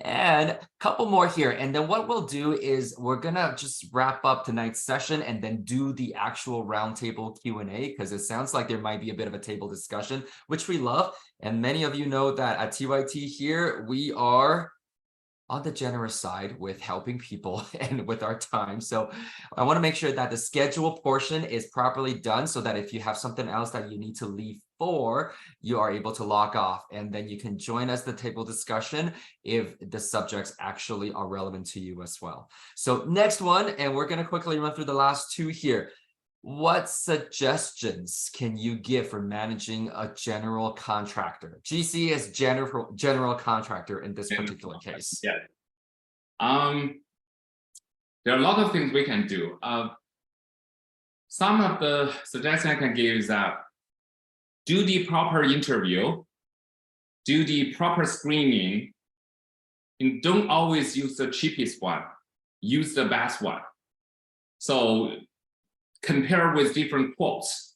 And a couple more here. And then what we'll do is we're going to just wrap up tonight's session and then do the actual roundtable Q&A, because it sounds like there might be a bit of a table discussion, which we love. And many of you know that at TYT here, we are on the generous side with helping people and with our time. So I want to make sure that the schedule portion is properly done so that if you have something else that you need to leave for, you are able to log off, and then you can join us the table discussion if the subjects actually are relevant to you as well. So next one, and we're going to quickly run through the last two here. What suggestions can you give for managing a general contractor? GC is general contractor in this particular case. Yeah. There are a lot of things we can do. Some of the suggestions I can give is that do the proper interview, do the proper screening, and don't always use the cheapest one. Use the best one. So compare with different quotes,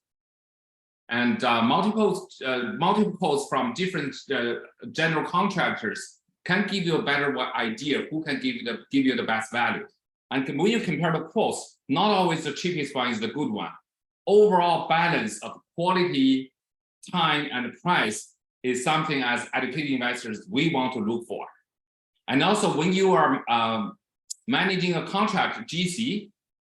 and multiple quotes from different general contractors can give you a better idea who can give you the best value. And when you compare the quotes, not always the cheapest one is the good one. Overall balance of quality, time, and price is something as educated investors we want to look for. And also when you are managing a contract GC,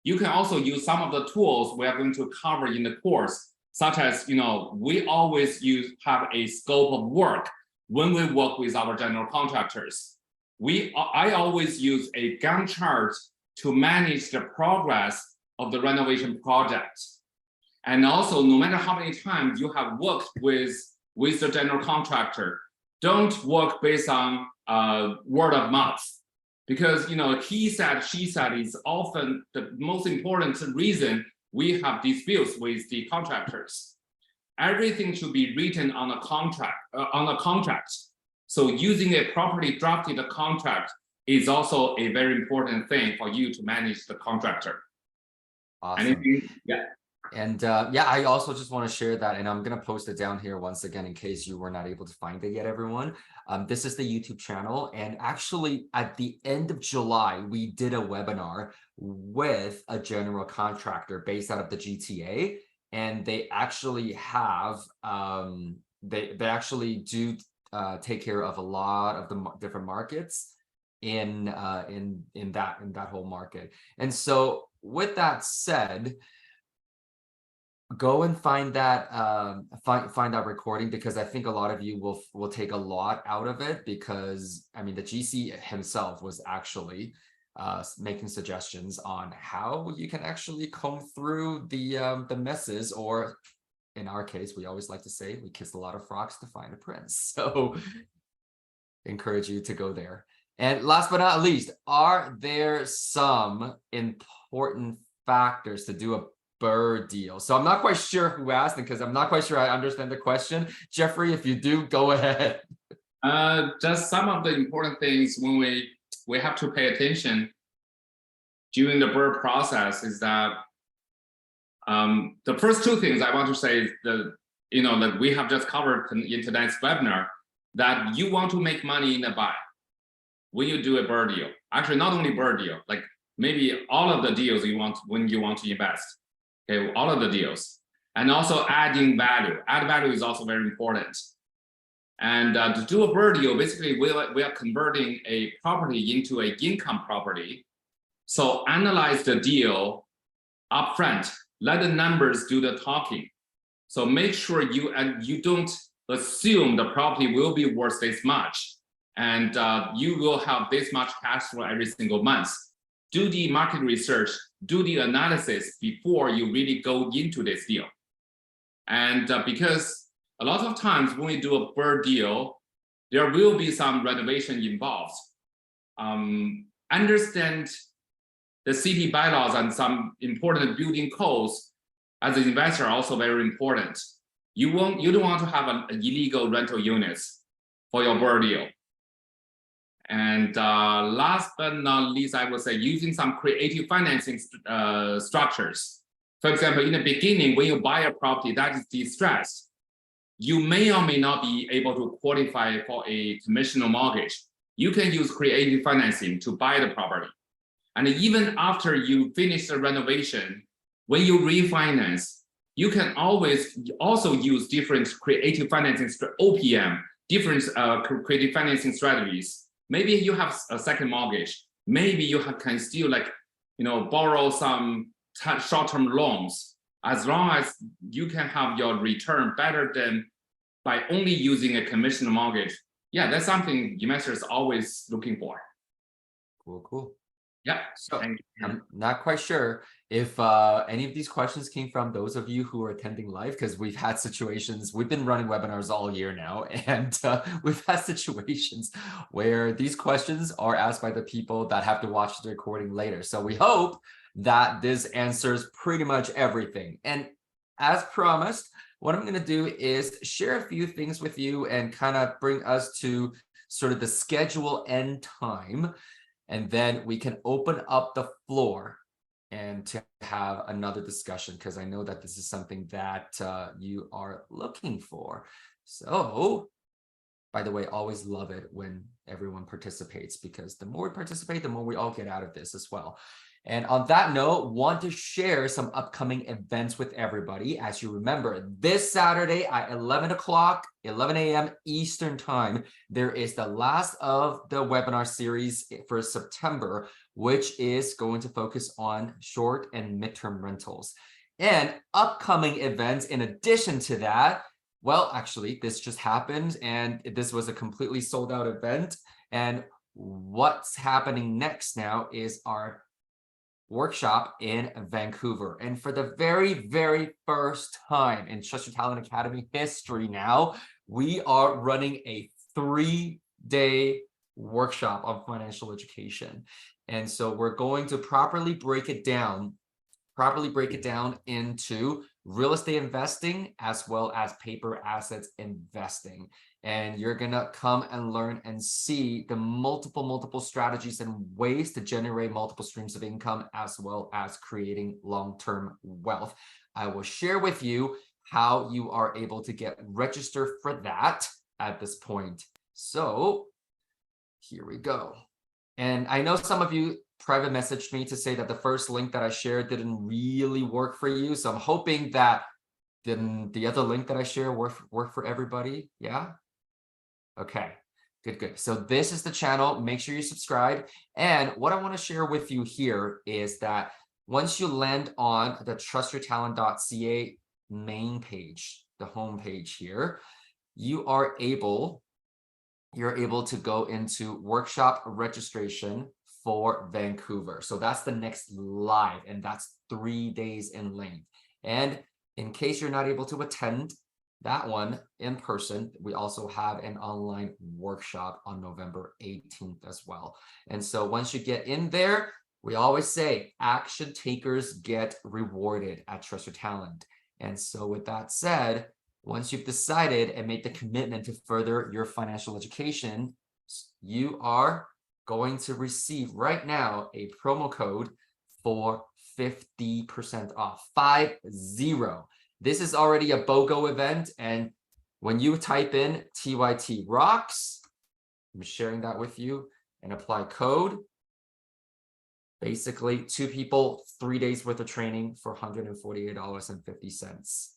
you can also use some of the tools we are going to cover in the course, such as, we always have a scope of work when we work with our general contractors. I always use a Gantt chart to manage the progress of the renovation project. And also, no matter how many times you have worked with the general contractor, don't work based on word of mouth. Because he said, she said is often the most important reason we have disputes with the contractors. Everything should be written on a contract. So using a properly drafted contract is also a very important thing for you to manage the contractor. Awesome. Anything? Yeah. And yeah, I also just want to share that, and I'm going to post it down here once again in case you were not able to find it yet, everyone. This is the YouTube channel, and actually at the end of July, we did a webinar with a general contractor based out of the GTA, and they actually have they actually do take care of a lot of the different markets in that whole market. And so with that said, go and find that find that recording, because I think a lot of you will take a lot out of it, because I mean the GC himself was actually making suggestions on how you can actually comb through the messes, or in our case we always like to say we kiss a lot of frogs to find a prince. So encourage you to go there. And last but not least, are there some important factors to do a BRRRR deal? So I'm not quite sure who asked it, because I'm not quite sure I understand the question. Jeffrey, if you do, go ahead. Just some of the important things when we have to pay attention during the BRRRR process is that the first two things I want to say is that we have just covered in tonight's webinar, that you want to make money in the buy when you do a BRRRR deal. Actually, not only BRRRR deal, like maybe all of the deals you want when you want to invest. Okay, all of the deals, and also adding value. Add value is also very important. And to do a BRRRR deal, basically we are converting a property into an income property. So analyze the deal upfront. Let the numbers do the talking. So make sure you don't assume the property will be worth this much, and you will have this much cash flow every single month. do the market research, do the analysis before you really go into this deal. And because a lot of times when we do a bird deal, there will be some renovation involved. Understand the city bylaws and some important building codes as an investor are also very important. You don't want to have an illegal rental units for your bird deal. And last but not least, I would say using some creative financing structures. For example, in the beginning, when you buy a property that is distressed, you may or may not be able to qualify for a conventional mortgage. You can use creative financing to buy the property. And even after you finish the renovation, when you refinance, you can always also use different creative financing, OPM, different creative financing strategies. Maybe you have a second mortgage. Maybe you can still borrow some short-term loans. As long as you can have your return better than by only using a conventional mortgage. Yeah, that's something investors are always looking for. Cool. Yeah, so thank you. I'm not quite sure if any of these questions came from those of you who are attending live, because we've had situations, we've been running webinars all year now, and we've had situations where these questions are asked by the people that have to watch the recording later. So we hope that this answers pretty much everything. And as promised, what I'm going to do is share a few things with you and kind of bring us to sort of the schedule end time. And then we can open up the floor and to have another discussion, because I know that this is something that you are looking for. So, by the way, always love it when everyone participates, because the more we participate, the more we all get out of this as well. And on that note, want to share some upcoming events with everybody. As you remember, this Saturday at 11 a.m. Eastern time, there is the last of the webinar series for September, which is going to focus on short and midterm rentals. And upcoming events in addition to that, well, actually, this just happened and this was a completely sold out event. And what's happening next now is our workshop in Vancouver. And for the very, very first time in Trust Your Talent Academy history now, we are running a 3-day workshop on financial education. And so we're going to properly break it down into real estate investing as well as paper assets investing. And you're gonna come and learn and see the multiple strategies and ways to generate multiple streams of income, as well as creating long-term wealth. I will share with you how you are able to get registered for that at this point. So here we go. And I know some of you private messaged me to say that the first link that I shared didn't really work for you. So I'm hoping that the other link that I share work for everybody. Yeah. Okay, good. So this is the channel. Make sure you subscribe. And what I want to share with you here is that once you land on the trustyourtalent.ca main page, the home page here, you're able to go into workshop registration for Vancouver. So that's the next live, and that's 3 days in length. And in case you're not able to attend that one in person, we also have an online workshop on November 18th as well. And so once you get in there, we always say action takers get rewarded at Trust Your Talent. And so with that said, once you've decided and made the commitment to further your financial education, you are going to receive right now a promo code for 50% off, 50. This is already a BOGO event, and when you type in TYT Rocks, I'm sharing that with you, and apply code, basically 2 people, 3 days worth of training for $148.50.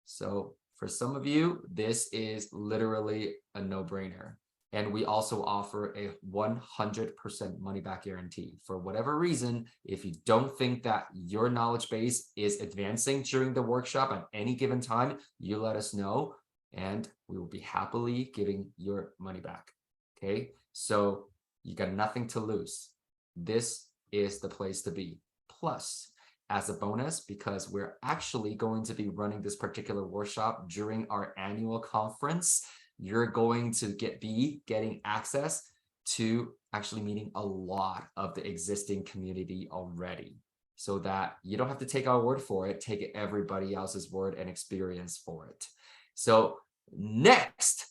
So for some of you, this is literally a no-brainer. And we also offer a 100% money back guarantee. For whatever reason, if you don't think that your knowledge base is advancing during the workshop at any given time, you let us know and we will be happily giving your money back. Okay, so you got nothing to lose. This is the place to be. Plus, as a bonus, because we're actually going to be running this particular workshop during our annual conference, you're going to be getting access to actually meeting a lot of the existing community already, so that you don't have to take our word for it, take everybody else's word and experience for it. So next,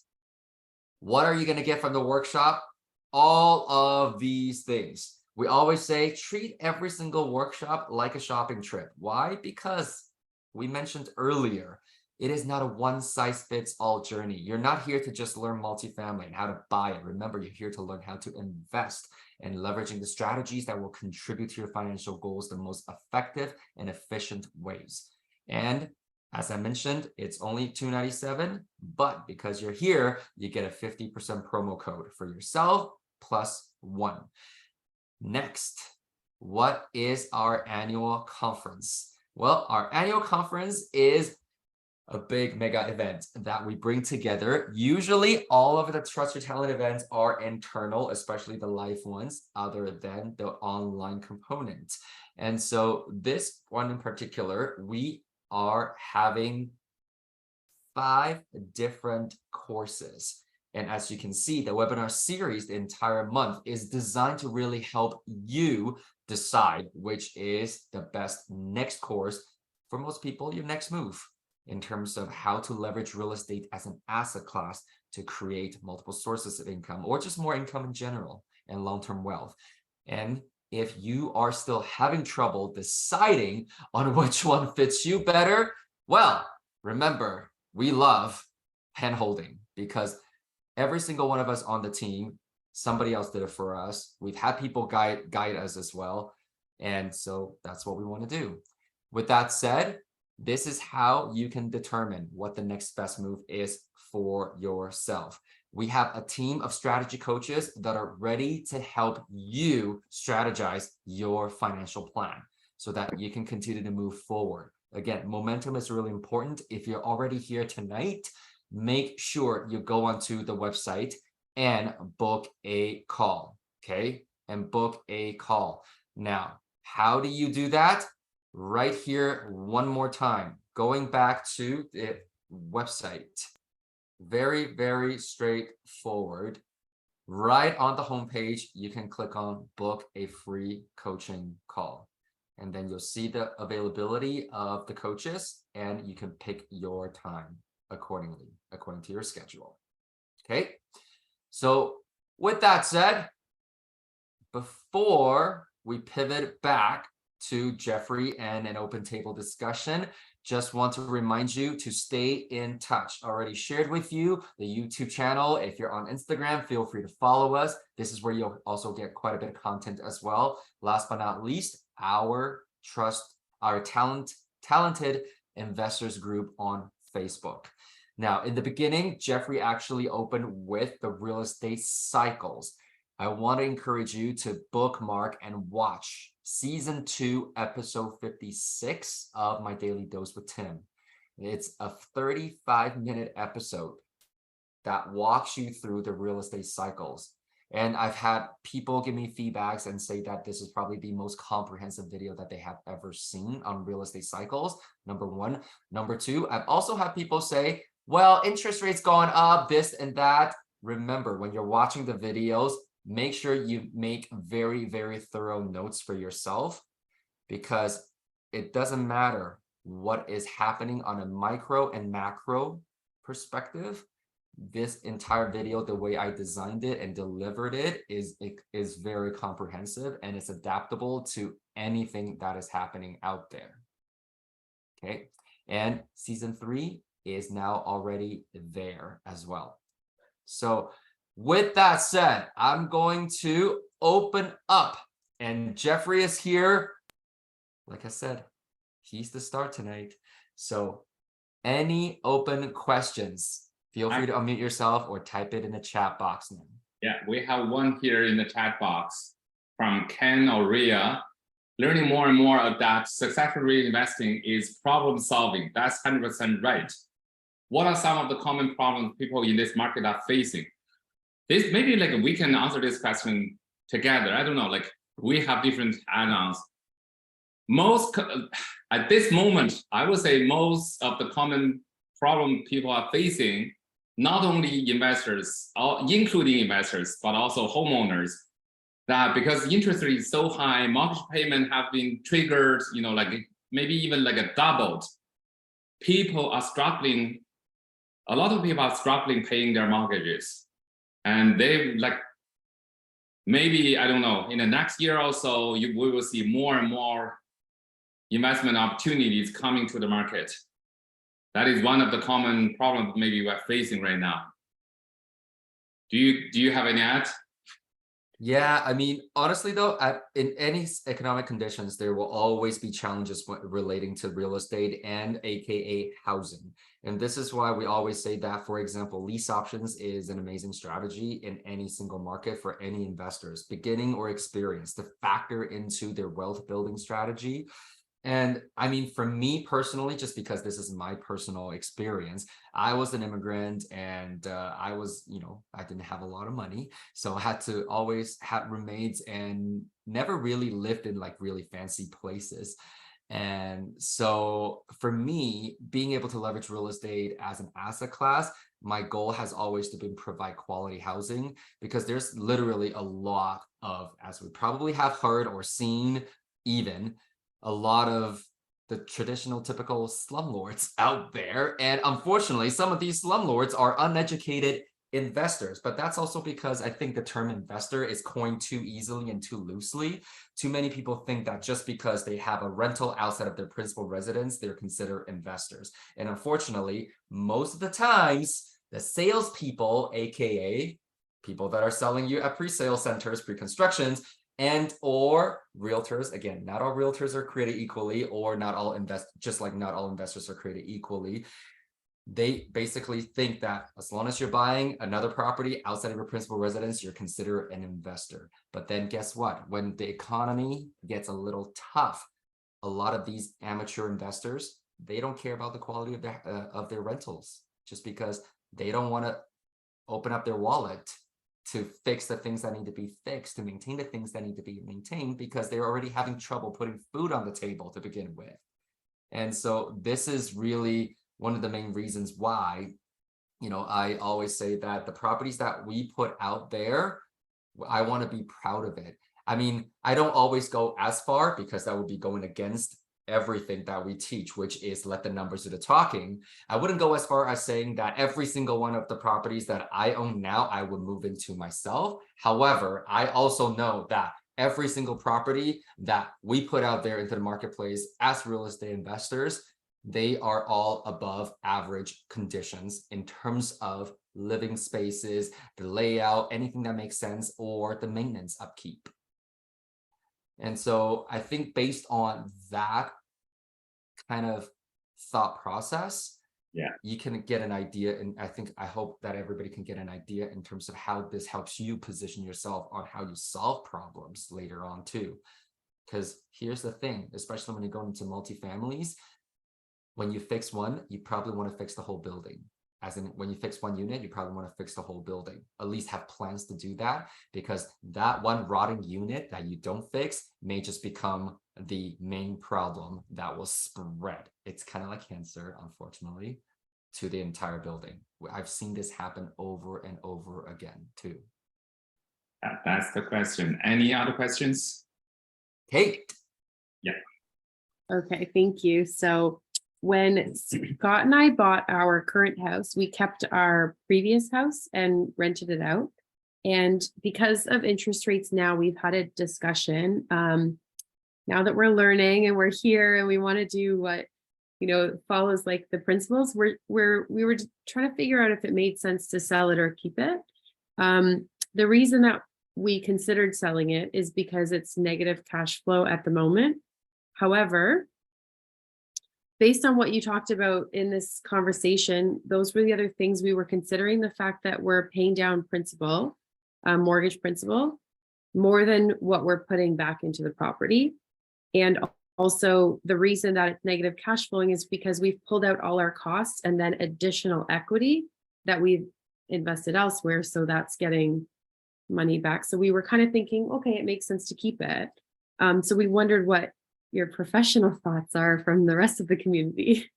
what are you going to get from the workshop? All of these things. We always say, treat every single workshop like a shopping trip. Why? Because we mentioned earlier, it is not a one-size-fits-all journey. You're not here to just learn multifamily and how to buy it. Remember, you're here to learn how to invest and leveraging the strategies that will contribute to your financial goals the most effective and efficient ways. And as I mentioned, it's only $297, but because you're here, you get a 50% promo code for yourself +1. Next, what is our annual conference? Well, our annual conference is a big mega event that we bring together. Usually all of the Trust Your Talent events are internal, especially the live ones, other than the online component. And so this one in particular, we are having 5 different courses. And as you can see, the webinar series, the entire month, is designed to really help you decide which is the best next course for most people, your next move, in terms of how to leverage real estate as an asset class to create multiple sources of income, or just more income in general and long-term wealth. And if you are still having trouble deciding on which one fits you better, well, remember, we love hand-holding, because every single one of us on the team, somebody else did it for us. We've had people guide us as well. And so that's what we want to do. With that said, this is how you can determine what the next best move is for yourself. We have a team of strategy coaches that are ready to help you strategize your financial plan so that you can continue to move forward. Again, momentum is really important. If you're already here tonight, make sure you go onto the website and book a call, okay? And book a call. Now, how do you do that? Right here, one more time, going back to the website. Very, very straightforward. Right on the homepage, you can click on book a free coaching call. And then you'll see the availability of the coaches, and you can pick your time accordingly, according to your schedule. Okay. So with that said, before we pivot back to Jeffrey and an open table discussion, just want to remind you to stay in touch. Already shared with you the YouTube channel. If you're on Instagram, feel free to follow us. This is where you'll also get quite a bit of content as well. Last but not least, our talented investors group on Facebook. Now, in the beginning, Jeffrey actually opened with the real estate cycles. I want to encourage you to bookmark and watch season 2, episode 56 of My Daily Dose with Tim. It's a 35-minute episode that walks you through the real estate cycles. And I've had people give me feedbacks and say that this is probably the most comprehensive video that they have ever seen on real estate cycles, number 1. Number 2, I've also had people say, well, interest rates gone up, this and that. Remember, when you're watching the videos, make sure you make very, very thorough notes for yourself, because it doesn't matter what is happening on a micro and macro perspective. This entire video, the way I designed it and delivered it is very comprehensive, and it's adaptable to anything that is happening out there. Okay. And season 3 is now already there as well. So with that said, I'm going to open up, and Jeffrey is here. Like I said, he's the star tonight. So any open questions, feel free to unmute yourself or type it in the chat box now. Yeah, we have one here in the chat box from Ken or Ria. Learning more and more of that successful reinvesting is problem solving. That's 100% right. What are some of the common problems people in this market are facing? This maybe like we can answer this question together. I don't know, like we have different add-ons. At this moment, I would say most of the common problem people are facing, not only investors, including investors, but also homeowners, that because interest rate is so high, mortgage payment have been triggered, like maybe even like a doubled. People are struggling. A lot of people are struggling paying their mortgages, and they like, maybe, I don't know, in the next year or so, we will see more and more investment opportunities coming to the market. That is one of the common problems maybe we're facing right now. Do you have any ads? Yeah, I mean, honestly though, in any economic conditions, there will always be challenges relating to real estate and AKA housing. And this is why we always say that, for example, lease options is an amazing strategy in any single market for any investors, beginning or experienced, to factor into their wealth building strategy. And I mean, for me personally, just because this is my personal experience, I was an immigrant and I was, I didn't have a lot of money. So I had to always have roommates and never really lived in like really fancy places. And so for me, being able to leverage real estate as an asset class, my goal has always been provide quality housing, because there's literally a lot of, as we probably have heard or seen, even a lot of the traditional typical slumlords out there. And unfortunately, some of these slumlords are uneducated investors, but that's also because I think the term investor is coined too easily and too loosely. Too many people think that just because they have a rental outside of their principal residence, they're considered investors. And unfortunately, most of the times, the salespeople, AKA people that are selling you at pre-sale centers, pre-constructions, and or realtors, again, not all realtors are created equally, or not all just like not all investors are created equally. They basically think that as long as you're buying another property outside of your principal residence, you're considered an investor. But then guess what? When the economy gets a little tough, a lot of these amateur investors, they don't care about the quality of their rentals, just because they don't want to open up their wallet to fix the things that need to be fixed, to maintain the things that need to be maintained, because they're already having trouble putting food on the table to begin with. And so this is really one of the main reasons why, I always say that the properties that we put out there, I want to be proud of it. I mean, I don't always go as far, because that would be going against everything that we teach, which is let the numbers do the talking. I wouldn't go as far as saying that every single one of the properties that I own now, I would move into myself. However, I also know that every single property that we put out there into the marketplace as real estate investors, they are all above average conditions in terms of living spaces, the layout, anything that makes sense, or the maintenance upkeep. And so I think based on that kind of thought process, you can get an idea. And I hope that everybody can get an idea in terms of how this helps you position yourself on how you solve problems later on too. Because here's the thing, especially when you go into multifamilies, when you fix one, you probably want to fix the whole building. As in, when you fix one unit, you probably want to fix the whole building. At least have plans to do that, because that one rotting unit that you don't fix may just become the main problem that will spread. It's kind of like cancer, unfortunately, to the entire building. I've seen this happen over and over again, too. That's the question. Any other questions? Kate. Yeah. Okay, thank you. So when Scott and I bought our current house, we kept our previous house and rented it out. And because of interest rates now, we've had a discussion. Now that we're learning and we're here and we want to do what, follows like the principles, we were trying to figure out if it made sense to sell it or keep it. The reason that we considered selling it is because it's negative cash flow at the moment. However, based on what you talked about in this conversation, those were the other things we were considering. The fact that we're paying down principal, mortgage principal, more than what we're putting back into the property. And also the reason that it's negative cash flowing is because we've pulled out all our costs and then additional equity that we've invested elsewhere. So that's getting money back. So we were kind of thinking, okay, it makes sense to keep it. So we wondered what your professional thoughts are from the rest of the community.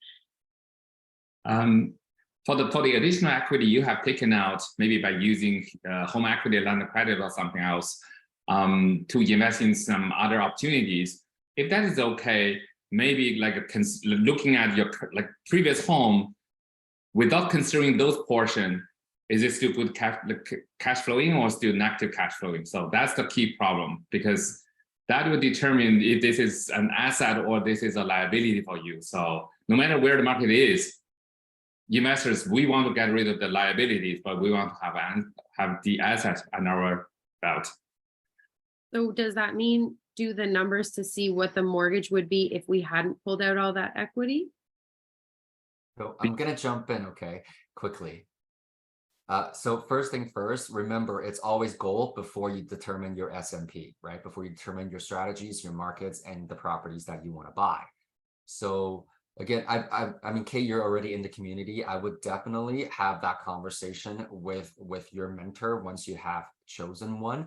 For the additional equity you have taken out, maybe by using home equity, land credit, or something else, to invest in some other opportunities, if that is okay, maybe like looking at your previous home without considering those portion, is it still good cash flowing or still negative cash flowing? So that's the key problem, because that will determine if this is an asset or this is a liability for you. So no matter where the market is, investors, we want to get rid of the liabilities, but we want to have the asset on our belt. So does that mean do the numbers to see what the mortgage would be if we hadn't pulled out all that equity? So I'm gonna jump in, okay, quickly. So first thing first, remember it's always goal before you determine your SMP, right? Before you determine your strategies, your markets, and the properties that you want to buy. So again, I mean, Kate, you're already in the community. I would definitely have that conversation with your mentor once you have chosen one,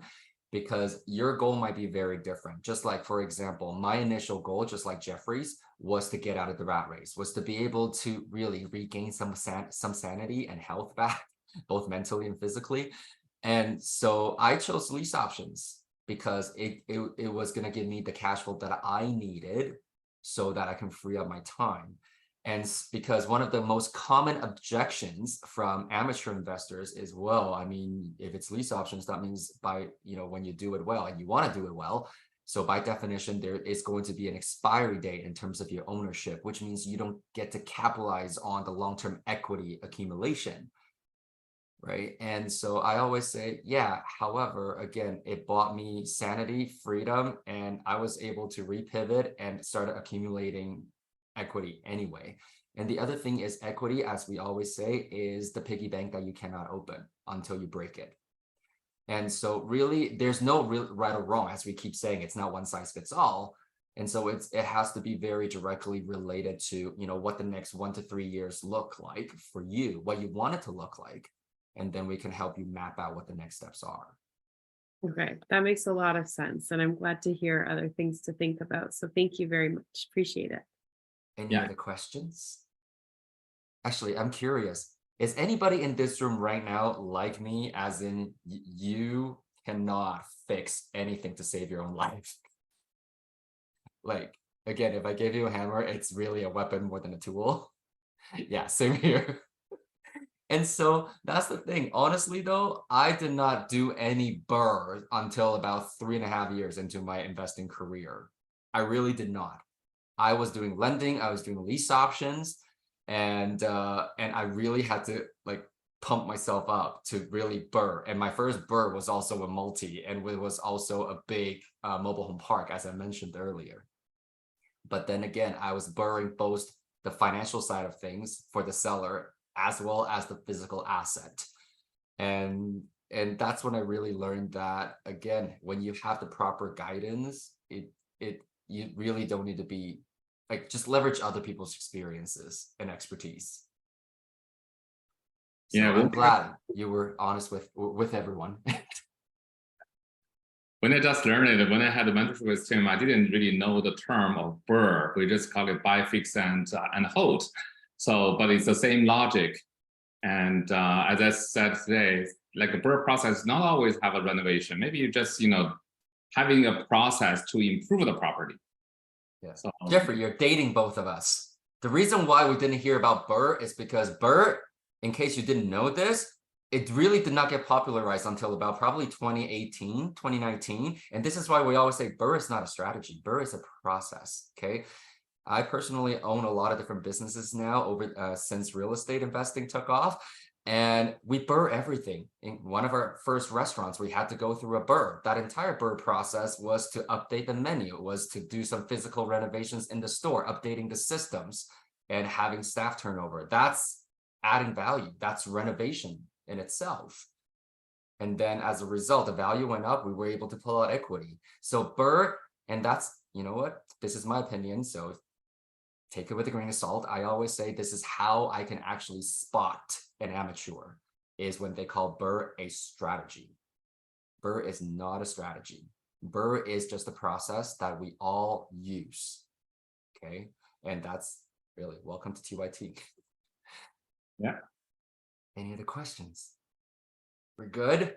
because your goal might be very different. Just like, for example, my initial goal, just like Jeffrey's, was to get out of the rat race, was to be able to really regain some sanity and health back, both mentally and physically. And so I chose lease options because it was going to give me the cash flow that I needed so that I can free up my time. And because one of the most common objections from amateur investors is, well, I mean, if it's lease options, that means by, when you do it well, and you want to do it well, so by definition, there is going to be an expiry date in terms of your ownership, which means you don't get to capitalize on the long-term equity accumulation. Right. And so I always say, yeah, however, again, it bought me sanity, freedom, and I was able to repivot and start accumulating equity anyway. And the other thing is equity, as we always say, is the piggy bank that you cannot open until you break it. And so really, there's no real right or wrong, as we keep saying, it's not one size fits all. And so it has to be very directly related to, what the next 1 to 3 years look like for you, what you want it to look like. And then we can help you map out what the next steps are. Okay, that makes a lot of sense. And I'm glad to hear other things to think about. So thank you very much. Appreciate it. Any other questions? Actually, I'm curious. Is anybody in this room right now like me, as in you cannot fix anything to save your own life? Like, again, if I gave you a hammer, it's really a weapon more than a tool. Yeah, same here. And so that's the thing. Honestly, though, I did not do any BRRRR until about 3.5 years into my investing career. I really did not. I was doing lending, I was doing lease options, and I really had to pump myself up to really BRRRR. And my first BRRRR was also a multi, and it was also a big mobile home park, as I mentioned earlier. But then again, I was BRRRRing both the financial side of things for the seller as well as the physical asset. And that's when I really learned that, again, when you have the proper guidance, you really don't need to be just leverage other people's experiences and expertise. So yeah, I'm glad you were honest with everyone. When I just learned it, when I had a mentorship with Tim, I didn't really know the term of BRRRR. We just call it buy, fix, and hold. So, but it's the same logic. And as I said today, like a BRRRR process not always have a renovation. Maybe you just, having a process to improve the property. Yeah. So, Jeffrey, you're dating both of us. The reason why we didn't hear about BRRRR is because BRRRR, in case you didn't know this, it really did not get popularized until about probably 2018, 2019. And this is why we always say BRRRR is not a strategy. BRRRR is a process, okay? I personally own a lot of different businesses now since real estate investing took off, and we BRRRR everything. In one of our first restaurants, we had to go through a BRRRR. That entire BRRRR process was to update the menu, was to do some physical renovations in the store, updating the systems, and having staff turnover. That's adding value. That's renovation in itself. And then as a result, the value went up. We were able to pull out equity. So BRRRR, and that's, you know what, this is my opinion, so take it with a grain of salt. I always say this is how I can actually spot an amateur, is when they call BRRRR a strategy. BRRRR is not a strategy. BRRRR is just a process that we all use. Okay. And that's really welcome to TYT. Yeah. Any other questions? We're good.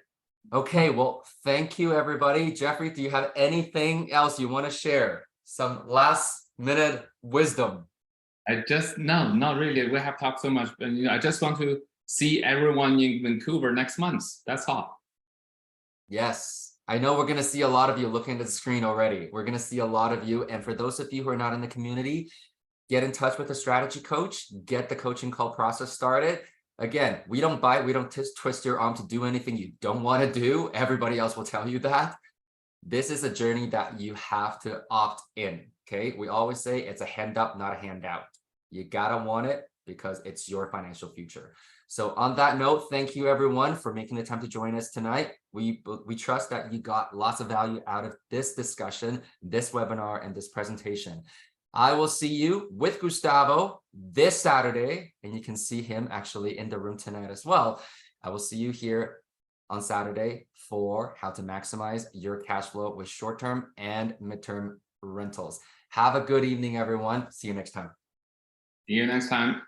Okay. Well, thank you, everybody. Jeffrey, do you have anything else you want to share? Some last minute wisdom? No, not really. We have talked so much, but I just want to see everyone in Vancouver next month. That's all. Yes, I know we're going to see a lot of you looking at the screen already. We're going to see a lot of you. And for those of you who are not in the community, get in touch with a strategy coach, get the coaching call process started. Again, we don't bite, we don't twist your arm to do anything you don't want to do. Everybody else will tell you that. This is a journey that you have to opt in. Okay. We always say it's a hand up, not a handout. You gotta want it because it's your financial future. So on that note, thank you everyone for making the time to join us tonight. We trust that you got lots of value out of this discussion, this webinar, and this presentation. I will see you with Gustavo this Saturday, and you can see him actually in the room tonight as well. I will see you here on Saturday for how to maximize your cash flow with short-term and midterm rentals. Have a good evening, everyone. See you next time. See you next time.